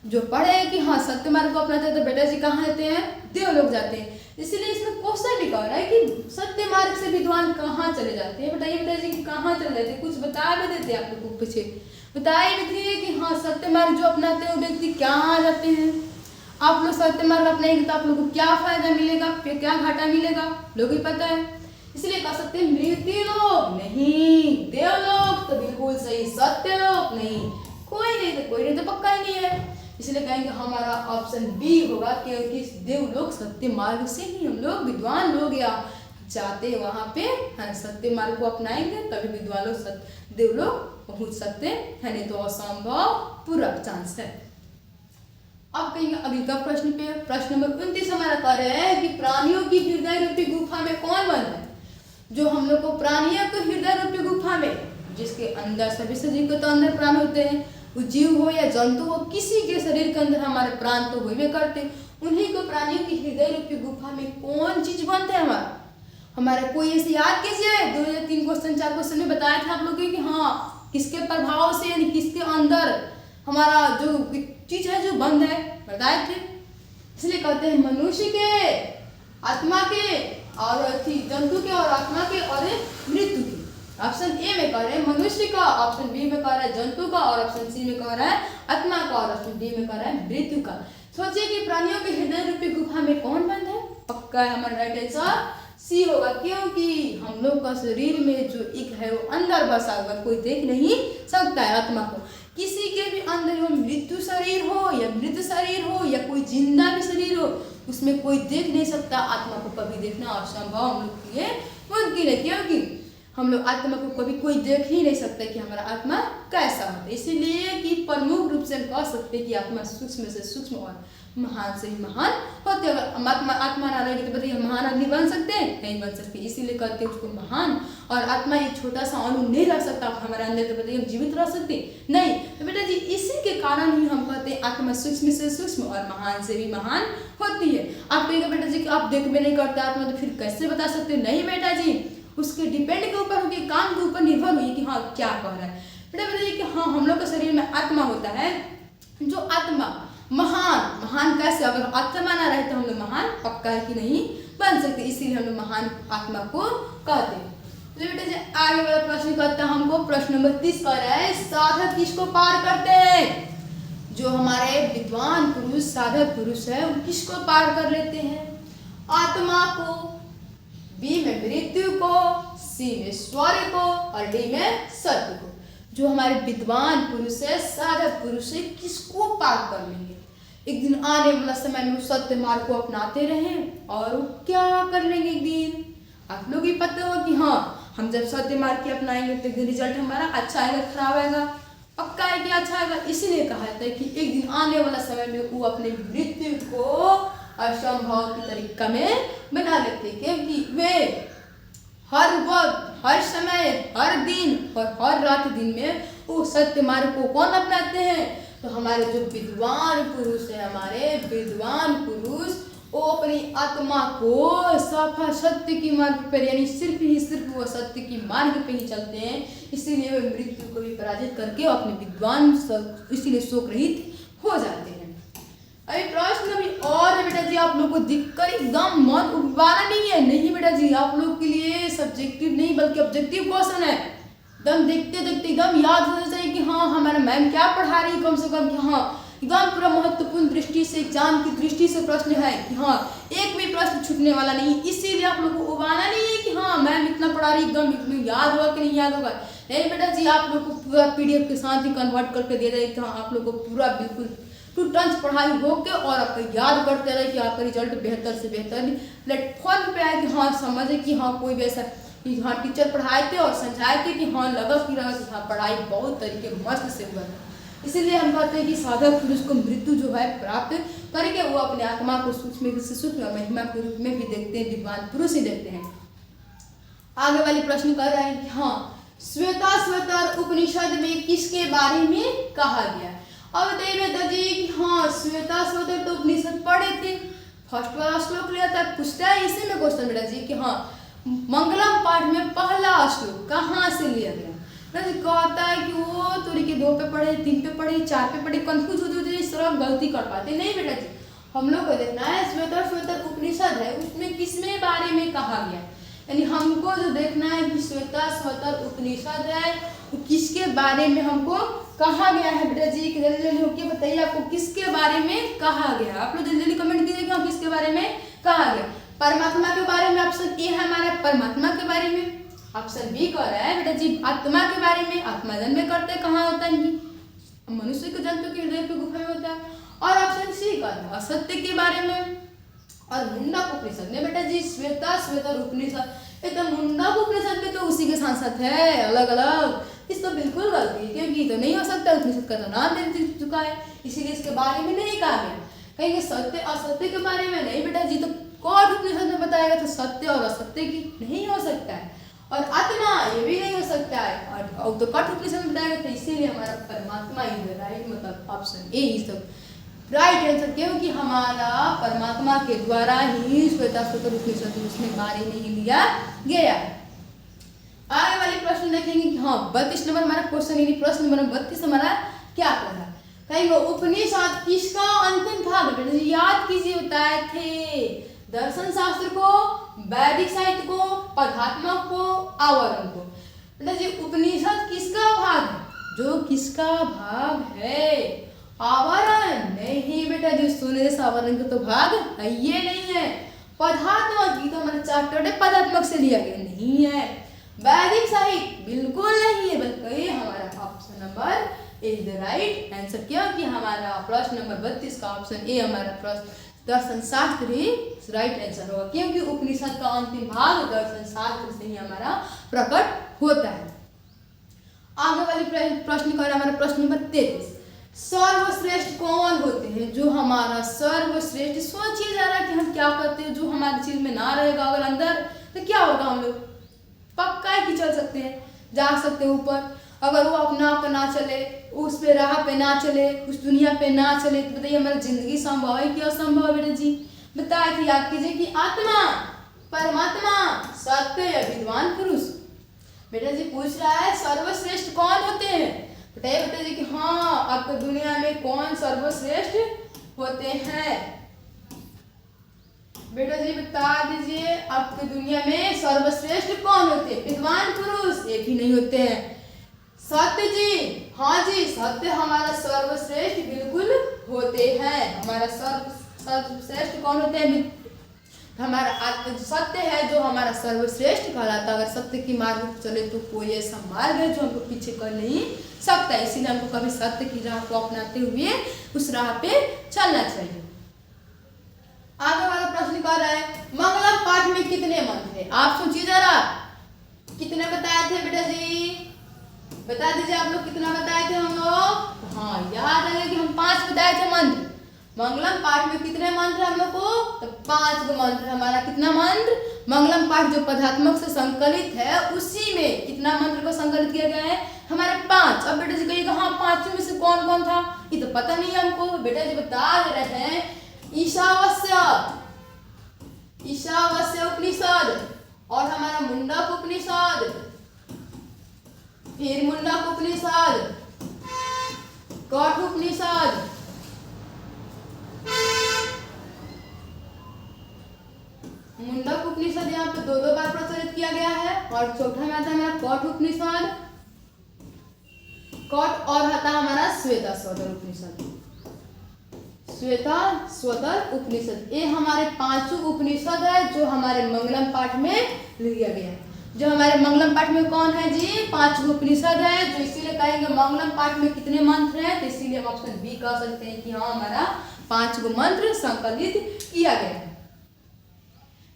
जो पढ़े कि हाँ सत्य मार्ग को अपनाते हैं तो बेटा जी कहाँ जाते हैं? देवलोक जाते हैं। इसलिए इसमें क्वेश्चन लिखा हो रहा है कि सत्य मार्ग से विद्वान कहाँ चले जाते हैं? बताइए बेटा जी कि कहाँ चले जाते हैं? कुछ बता भी देते आप लोग को पीछे, बताइए भी कि हाँ सत्य मार्ग जो अपनाते हैं वो व्यक्ति कहाँ जाते हैं? आप लोग सत्य मार्ग अपनाएंगे तो आप लोग को क्या फायदा मिलेगा, फिर क्या घाटा मिलेगा, लोग ही पता है। इसलिए कह सकते हैं मृत्यु लोक नहीं, देवलोक तो बिल्कुल सही, सत्य लोक नहीं, कोई नहीं तो पक्का ही नहीं है। इसलिए कहेंगे हमारा ऑप्शन बी होगा, क्योंकि देवलोक सत्य मार्ग से ही हम लोग विद्वान लोग या जाते वहां पे सत्य मार्ग को अपनाएंगे तभी विद्वान लोग देवलोक पहुंच सकते हैं, नहीं तो असंभव पूरा चांस है। अब कहेंगे अगले का प्रश्न पे, प्रश्न नंबर 29 हमारा कह रहे हैं कि प्राणियों की हृदय रूपी गुफा में कौन बंद है? जो हम लोग को प्राणियों को हृदय रूपी गुफा में, जिसके अंदर सभी सजीव के तो अंदर प्राण होते हैं, वो जीव हो या जंतु हो, किसी के शरीर के अंदर हमारे प्राण तो होइबे करते, उन्हीं को प्राणियों की हृदय रूपी गुफा में कौन चीज बनते हैं हमारा कोई ऐसे याद कीजिए। 2 या 3 क्वेश्चन 4 क्वेश्चन में बताया था आप लोगों को कि हाँ किसके प्रभाव से यानी किसके अंदर हमारा जो चीज है जो बंद है, बताए थे। इसलिए कहते हैं मनुष्य के, आत्मा के, और जंतु के, और आत्मा के, और मृत्यु के। ऑप्शन ए में कह रहे हैं मनुष्य का, ऑप्शन बी में कह रहा है जंतु का, और ऑप्शन सी में कह रहा है आत्मा का, और ऑप्शन डी में कह रहा है मृत्यु का। सोचिए कि प्राणियों के हृदय रूपी गुफा में कौन बंद है? पक्का है हमारा राइट आंसर सी होगा, क्योंकि हम लोग का शरीर में जो एक है वो अंदर बसा हुआ, कोई देख नहीं सकता है आत्मा को। किसी के भी अंदर वो मृत्यु शरीर हो या मृत शरीर हो या कोई जिंदा भी शरीर हो, उसमें कोई देख नहीं सकता। आत्मा को कभी देखना असंभव हम लोग के लिए मुमकिन है, क्योंकि हम लोग आत्मा को कभी कोई देख ही नहीं सकता कि हमारा आत्मा कैसा होता है। इसीलिए कि प्रमुख रूप से हम कह सकते हैं कि आत्मा सूक्ष्म से सूक्ष्म और महान से ही महान होते हैं। अगर आत्मा ना रहेगी तो बताइए महान आदमी बन सकते हैं? नहीं बन सकते। इसीलिए कहते हैं उसको महान। और आत्मा एक छोटा सा अणु नहीं रह सकता हमारे अंदर, तो बताइए हम जीवित रह सकते नहीं। तो बेटा जी इसी के कारण ही हम कहते हैं आत्मा सूक्ष्म से सूक्ष्म और महान से भी महान होती है। आप कहेंगे बेटा जी कि आप देख भी नहीं करते आत्मा, तो फिर कैसे बता सकते? नहीं बेटा जी, उसके डिपेंड के ऊपर होगी, काम के ऊपर निर्भर हुई कि हाँ क्या कह रहा है। बेटा बताइए कि हाँ हम लोग के शरीर में आत्मा होता है, जो आत्मा महान कैसे? अगर आत्मा ना रहे तो हम लोग महान पक्का है कि नहीं बन सकते, इसीलिए हम लोग महान आत्मा को कहते हैं। तो बेटा जी आगे वाला प्रश्न कहता है हमको, प्रश्न नंबर 30 कह रहा है साधक किसको पार करते हैं? जो हमारे विद्वान पुरुष साधक पुरुष है वो किसको पार कर लेते हैं? आत्मा को, बी में मृत्यु को, सी में स्वर्ग को, और डी में सत्य को। जो हमारे विद्वान पुरुष है साधक पुरुष है किसको पार कर लेंगे? एक दिन आने वाला समय में सत्य मार्ग को अपनाते रहें और वो क्या कर लेंगे एक दिन? आप लोग ही पता हो कि हाँ हम जब सत्य मार्ग के अपनाएंगे तो एक दिन रिजल्ट हमारा अच्छा आएगा खराब आएगा? पक्का है कि अच्छा आएगा। इसीलिए कहा जाता है कि एक दिन आने वाला समय में वो अपने मृत्यु को असंभव की तरीका में बना लेते, क्योंकि वे हर वक्त हर समय हर दिन और हर रात दिन में वो सत्य मार्ग को कौन अपनाते हैं? तो हमारे जो विद्वान पुरुष है, हमारे विद्वान पुरुष वो अपनी आत्मा को साफा सत्य की मार्ग पर, यानी सिर्फ वो सत्य की मार्ग पे ही चलते हैं। इसीलिए वे मृत्यु को भी पराजित करके अपने विद्वान इसीलिए शोक रहित हो जाते हैं। अभी प्रश्न अभी और बेटा जी आप लोग को दिक्कत एकदम मन उबारा नहीं है, नहीं बेटा जी आप लोग के लिए सब्जेक्टिव सब्जेक्टिव नहीं बल्कि ऑब्जेक्टिव क्वेश्चन है। एकदम देखते देखते एकदम याद होना चाहिए कि हाँ हमारा मैम क्या पढ़ा रही है, कम से कम कि हाँ एकदम पूरा महत्वपूर्ण दृष्टि से, एग्जाम की दृष्टि से प्रश्न है कि हाँ एक भी प्रश्न छूटने वाला नहीं। इसीलिए आप लोग को उबाना नहीं है कि हाँ मैम इतना पढ़ा रही एकदम याद होगा कि नहीं याद होगा। नहीं बेटा जी, आप लोग को पूरा PDF के साथ ही कन्वर्ट करके दे देते हैं। आप लोग को पूरा बिल्कुल टू टंच पढ़ाई होके और आपका याद करते रहे कि आपका रिजल्ट बेहतर से बेहतर प्लेटफॉर्म पे आए कि हाँ समझे कि हाँ कोई भी ऐसा कि हाँ टीचर पढ़ाए थे और समझाए थे कि हाँ लगा कि हाँ पढ़ाई बहुत तरीके मस्त से हुआ है। इसीलिए हम कहते हैं कि साधक पुरुष को मृत्यु जो है प्राप्त करके वो अपने आत्मा को सूक्ष्म से सूक्ष्म महिमा के रूप में भी देखते हैं, विद्वान पुरुष ही देखते हैं। आगे वाली प्रश्न कर रहे हैं कि हाँ श्वेताश्वतर उपनिषद में किसके बारे में कहा गया। अब बताइए बेटा जी कि हाँ श्वेताश्वतर तो उपनिषद पढ़े थे, फर्स्ट वाला श्लोक लिया था। पूछता है इसी में क्वेश्चन बेटा जी कि हाँ मंगलम पाठ में पहला श्लोक कहाँ से लिया गया। कहता है कि वो तोरी के 2 पे पढ़े, 3 पे पढ़े, 4 पे पढ़े, कंफ्यूज होते इस तरह गलती कर पाते नहीं बेटा जी। हम लोग को देखना है श्वेताश्वतर उपनिषद है उसमें किसमें बारे में कहा गया, यानी हमको जो देखना है कि श्वेताश्वतर उपनिषद है तो किसके बारे में हमको कहा गया है। बेटा जी जल्दी जल्दी होके बताइए आपको किसके बारे में कहा गया। आप लोग जल्दी जल्दी कमेंट कीजिएगा किसके बारे में कहा गया। परमात्मा के बारे में ऑप्शन ए है हमारा परमात्मा के बारे में। ऑप्शन बी कह रहा है बेटा जी आत्मा के बारे में, आत्मा जन्म करते कहाँ होता है इनकी, मनुष्य के जन्म के हृदय पे गुफा में होता है। और ऑप्शन सी कह रहा है असत्य के बारे में। और मुंडक उपनिषद में बेटा जी श्वेताश्वतर उपनिषद, ये तो मुंडक उपनिषद में तो उसी के साथ साथ है अलग अलग, इस तो बिल्कुल गलती है क्योंकि तो नहीं हो सकता, उपनिषद का तो नाम दे चुका है इसीलिए इसके बारे में नहीं कहा गया। कहेंगे सत्य असत्य के बारे में नहीं बेटा जी, तो कौन उपनिषद में बताएगा तो सत्य और असत्य की नहीं हो सकता है। और आत्मा ये भी नहीं हो सकता है और तो कठ उपनिषद में बताएगा तो इसीलिए हमारा परमात्मा इज द राइट, मतलब option A is the right answer, क्योंकि हमारा परमात्मा के द्वारा ही श्वेताश्वतर उपनिषद उसमें बारे नहीं लिया गया। आगे वाले प्रश्न देखेंगे कि हाँ 32 नंबर हमारा क्वेश्चन यानी प्रश्न नंबर 32 हमारा क्या पढ़ा। कहेंगे उपनिषद किसका अंतिम भाग, याद कीजिए बताए थे दर्शन शास्त्र को, वैदिक साहित्य को, पदात्मक को, आवरण को। बेटा जी उपनिषद किसका भाग है, जो किसका भाग है, आवरण नहीं बेटा जी, सोने जैसा आवरण का तो भाग है ये नहीं है। पदात्मक की तो हमारा चैप्टर पदात्मक से लिया गया नहीं है। वैदिक साहित्य बिल्कुल नहीं है, बल्कि हमारा option number A is the right answer, क्योंकि हमारा प्रश्न नंबर 32 का ऑप्शन ए हमारा प्रश्न दर्शन शास्त्र ही राइट आंसर होगा, क्योंकि उपनिषद का अंतिम भाग दर्शन शास्त्र से ही हमारा प्रकट होता है। आगे वाली प्रश्न का हमारा प्रश्न नंबर 33, सर्वश्रेष्ठ कौन होते हैं, जो हमारा सर्वश्रेष्ठ। सोचिए जरा कि हम क्या करते हैं जो हमारी चीज में ना रहेगा अगर अंदर तो क्या होगा, हम लोग पक्का है कि चल सकते हैं, जा सकते हैं ऊपर। अगर वो अपना पर ना चले, उस पे राह पे ना चले, उस दुनिया पे ना चले तो बताइए हमारी जिंदगी संभव है कि असंभव है बेटा जी। बताए थे याद कीजिए कि आत्मा, परमात्मा, सत्य या विद्वान पुरुष। बेटा जी पूछ रहा है सर्वश्रेष्ठ कौन होते हैं, बताइए बेटा जी कि हाँ आपको दुनिया में कौन सर्वश्रेष्ठ होते हैं। बेटा जी बता दीजिए आपकी दुनिया में सर्वश्रेष्ठ कौन होते हैं, विद्वान पुरुष एक ही नहीं होते हैं। सत्य जी, हाँ जी सत्य हमारा सर्वश्रेष्ठ बिल्कुल होते हैं। हमारा सर्वश्रेष्ठ कौन होते हैं, हमारा सत्य है जो हमारा सर्वश्रेष्ठ कहलाता है। अगर सत्य की मार्ग पर चले तो कोई ऐसा मार्ग है जो हमको पीछे कर नहीं सकता, इसीलिए हमको कभी सत्य की राह को अपनाते हुए उस राह पे चलना चाहिए। आगे वाला प्रश्न कर रहा है मंगलम पाठ में कितने मंत्र है, आप सोचिए जरा कितने बताए थे बेटा जी, बता दीजिए आप लोग कितना बताए थे हम लोग। हाँ याद है कि हम 5 बताए थे मंत्र। मंगलम पाठ में कितने मंत्र हम लोग को, तो 5 मंत्र। हमारा कितना मंत्र, मंगलम पाठ जो पदात्मक से संकलित है उसी में कितना मंत्र को संकलित किया गया है, हमारे 5। अब बेटा जी कहिएगा हाँ 5 में से कौन कौन था, ये तो पता नहीं है हमको। बेटा जी बता दे रहे हैं ईशावास्य, ईशावास्य उपनिषद और हमारा मुंडक उपनिषद, फिर मुंडक उपनिषद, कठ उपनिषद, मुंडक उपनिषद यहाँ पे 2 बार प्रचलित किया गया है। और चौथा में आता है हमारा कठ उपनिषद, कठ, और आता है हमारा श्वेताश्वतर उपनिषद, श्वेताश्वतर उपनिषद। ये हमारे 5 उपनिषद है जो हमारे मंगलम पाठ में लिया गया है। जो हमारे मंगलम पाठ में कौन है जी? 5 उपनिषद है। जो इसीलिए कहेंगे मंगलम पाठ में कितने मंत्र हैं, तो इसीलिए हम ऑप्शन बी कह सकते हैं कि हाँ हमारा 5 मंत्र संकलित किया गया है।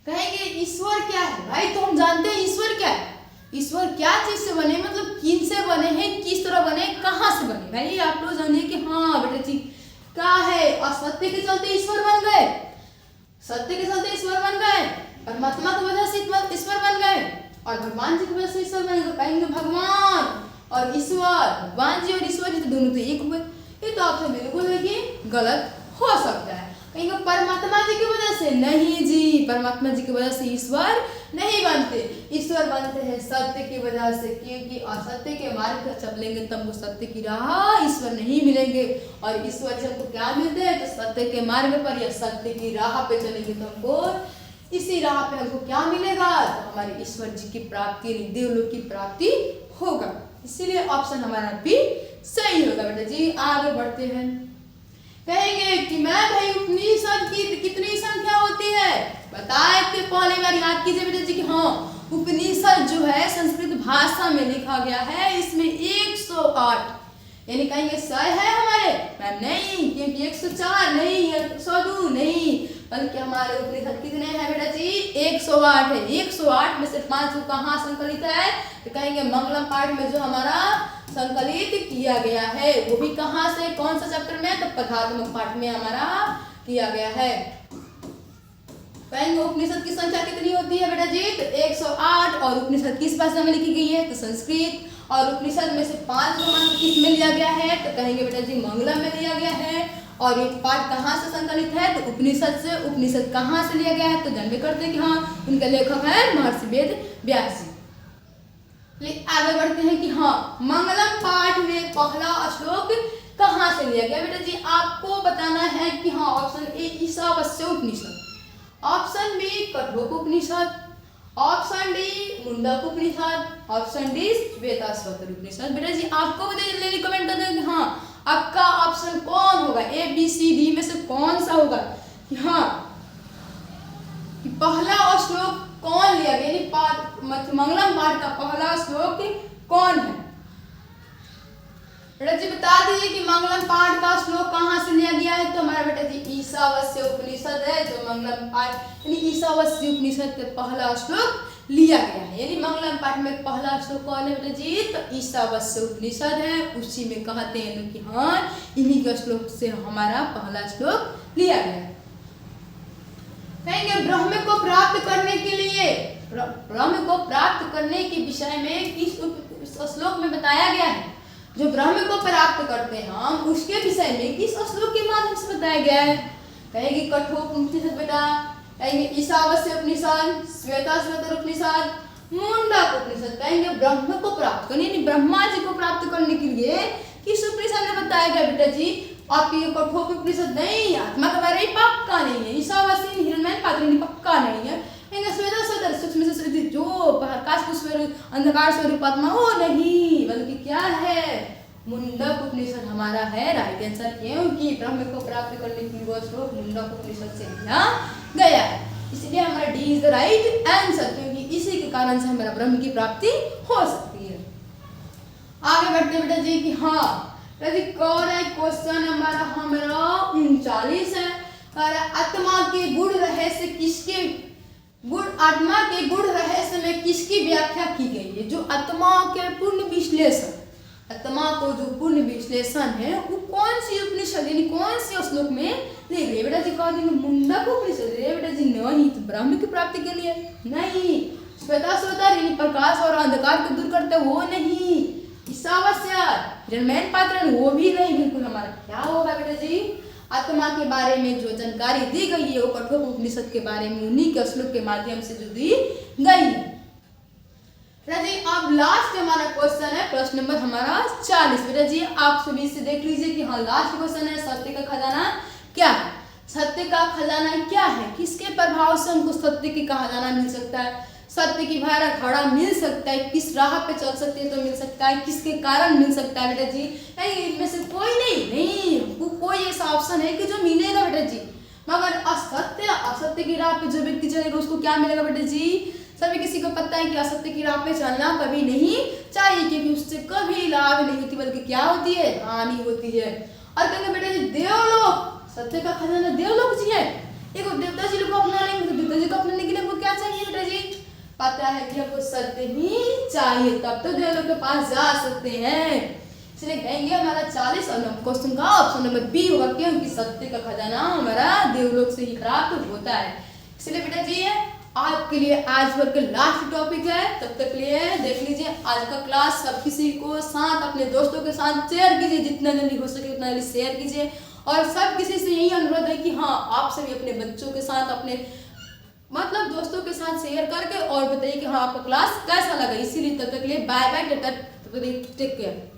कहेंगे ईश्वर क्या है भाई? तो हम जानते हैं ईश्वर क्या है। ईश्वर क्या चीज से बने, मतलब किन से बने हैं, किस तरह बने, कहाँ से बने? भाई आप लोग जानिए कि हाँ बेटा जी क्या है, असत्य के चलते ईश्वर बन गए, सत्य के चलते ईश्वर बन गए, परमात्मा की वजह से ईश्वर बन गए, और भगवान जी की वजह से ईश्वर बन गए। कहेंगे भगवान और ईश्वर, भगवान जी और ईश्वर जी तो दोनों तो एक हुए। ये तो आपसे बिल्कुल देखिए गलत हो सकता है। कहेंगे परमात्मा जी की वजह से, नहीं जी, परमात्मा जी की वजह से ईश्वर नहीं बनते। ईश्वर बनते हैं सत्य की वजह से, क्योंकि असत्य के मार्ग पर चलेंगे तब हमको सत्य की राह ईश्वर नहीं मिलेंगे। और ईश्वर जी हमको क्या मिलते हैं? तो सत्य के मार्ग पर या सत्य की राह पे चलेंगे तो हमको इसी राह पे हमको क्या मिलेगा? तो हमारे ईश्वर जी की प्राप्ति, देवलोक की प्राप्ति होगा। इसीलिए ऑप्शन हमारा भी सही होगा बेटा जी। आगे बढ़ते हैं। कहेंगे कि मैं भाई उपनिषद की कितनी संख्या होती है? बताए थे पहले बार, याद कीजिए बेटा जी कि हाँ उपनिषद जो है संस्कृत भाषा में लिखा गया है, इसमें 108, यानी कहेंगे 100 है हमारे मैम? नहीं, क्योंकि 104 नहीं है, 102 नहीं, बल्कि हमारे उपनिषद कितने हैं बेटा जी? 108 है। 108 में से 5 कहाँ संकलित है? तो कहेंगे मंगलम पाठ में जो हमारा संकलित किया गया है, वो भी कहाँ से, कौन सा चैप्टर में? तो पदार्थात्मक पाठ में हमारा किया गया है। कहेंगे उपनिषद की संख्या कितनी होती है बेटा जी? तो 108। और उपनिषद किस भाषा में लिखी गई है? तो संस्कृत। और उपनिषद में से 5 मंत्र किस में लिया गया है? तो कहेंगे बेटा जी मंगलम में लिया गया है। और ये पाठ कहाँ से संकलित है? तो उपनिषद से। उपनिषद कहाँ से लिया गया है? तो जानते करते हैं कि हाँ इनके लेखक है महर्षि वेद व्यास जी। आगे बढ़ते हैं कि हाँ मंगलम पाठ में पहला श्लोक कहाँ से लिया गया बेटा जी? आपको बताना है कि हाँ option A Ishavasya Upanishad, option B Kathopanishad, option D Mundaka Upanishad, option D Shvetashvatara Upanishad. बेटा जी आपको बताइए, कमेंट कर दें कि हाँ आपका ऑप्शन कौन होगा, ए बी सी डी में से कौन सा होगा कि हाँ कि पहला श्लोक कौन लिया गया, यानी मंगलम पाठ का पहला श्लोक कौन है? बेटा जी बता दीजिए कि मंगलम पाठ का श्लोक कहाँ से लिया गया है? तो हमारा बेटा जी ईशावास्य उपनिषद है जो मंगलम पाठ, यानी ईशावास्य उपनिषद का पहला श्लोक लिया गया है। यानी मंगलम पाठ में पहला श्लोक कौन है बेटा जी? तो ईशावास्य उपनिषद है, उसी में कहते हैं कि हाँ इन्हीं के श्लोक से हमारा पहला श्लोक लिया गया है। कहेंगे ब्रह्म को प्राप्त करने के लिए, ब्रह्म को प्राप्त करने के विषय में किस श्लोक में बताया गया है? जो ब्रह्म को प्राप्त करते हैं हम उसके विषय में किस श्लोक के माध्यम से बताया गया है? कहेंगे कठोपनिषद बेटा, कहेंगे ईशावास्य उपनिषद, श्वेताश्वतर उपनिषद, मुंडक उपनिषद। कहेंगे ब्रह्म को प्राप्त करने, यानी ब्रह्मा जी को प्राप्त करने के लिए किस उपनिषद में बताया गया बेटा जी? आपकी कठोपनिषद नहीं, आत्मा का बारे में पक्का नहीं है, ईशावास्य हिरण्मय पात्र पक्का नहीं है। श्वेताश्वतर सूक्ष्म से जो प्रकाश को स्वरूप अंधकार स्वरूप आत्मा वो नहीं, बल्कि क्या है? मुंडक उपनिषद हमारा है राइट आंसर, क्योंकि ब्रह्म को प्राप्त करने के लिए वो श्लोक मुंडक उपनिषद से लिया गया है। इसलिए हमारा D is the right answer, क्योंकि इसी के कारण से हमारा ब्रह्म की प्राप्ति हो सकती है। आगे बढ़ते बेटा जी कि हाँ कौन है क्वेश्चन हमारा 39 है। आत्मा के गुण रहस्य किसके आत्मा के गुण रहस्य में किसकी व्याख्या की गई है? जो आत्मा के पूर्ण विश्लेषण, आत्मा को जो पूर्ण विश्लेषण है वो कौन सी उपनिषद यानी कौन सी श्लोक में ली गई? बेटा जी कह देंगे मुंडक उपनिषद। बेटा जी नहीं, तो ब्रह्म की प्राप्ति के लिए नहीं, श्वेताश्वतर यानी प्रकाश और अंधकार को दूर करते वो नहीं, ईशावास्य हिरण्मय पात्र वो भी नहीं। बिल्कुल हमारा क्या होगा बेटा जी? आत्मा के बारे में जो जानकारी दी गई है वो कठोपनिषद के बारे में उन्हीं के श्लोक के माध्यम से जो दी गई है। बेटा जी अब लास्ट हमारा क्वेश्चन है प्रश्न नंबर हमारा 40। बेटा जी आप सभी से देख लीजिए कि हाँ लास्ट क्वेश्चन है सत्य का खजाना क्या है? सत्य का खजाना क्या है, किसके प्रभाव से हमको सत्य की खजाना मिल सकता है, सत्य की भारा घड़ा मिल सकता है, किस राह पे चल सकते हैं तो मिल सकता है, किसके कारण मिल सकता है बेटा जी। नहीं, इनमें से कोई नहीं, कोई ऐसा ऑप्शन है कि जो मिलेगा बेटा जी। मगर असत्य की राह पे जो व्यक्ति चलेगा उसको क्या मिलेगा बेटा जी। सभी किसी को पता है कि असत्य की राह पे चलना कभी नहीं चाहिए, क्योंकि उससे कभी लाभ नहीं होती बल्कि क्या होती है, हानि होती है। और कहेंगे बेटा जी देवलोक, सत्य का खजाना देवलोक जी है। एक देवता जी को अपनाने, देवता जी को अपनाने के लिए हमको क्या चाहिए बेटा जी, पता है कि हमको सत्य ही चाहिए, तब तो देवलोक के पास जा सकते हैं। इसलिए कहेंगे हमारा 40 और क्वेश्चन का ऑप्शन नंबर बी होगा, क्योंकि सत्य का खजाना हमारा देवलोक से ही प्राप्त होता है। इसलिए बेटा जी आपके लिए आज भर का लास्ट टॉपिक है, तब तक लिए देख लीजिए आज का क्लास। सब किसी को साथ अपने दोस्तों के साथ शेयर कीजिए, जितना जल्दी हो सके उतना जल्दी शेयर कीजिए। और सब किसी से यही अनुरोध है कि हाँ आप सभी अपने बच्चों के साथ, अपने मतलब दोस्तों के साथ शेयर करके और बताइए कि हाँ आपका क्लास कैसा लगा। इसीलिए तब तक लिए बाय बाय, टेक केयर।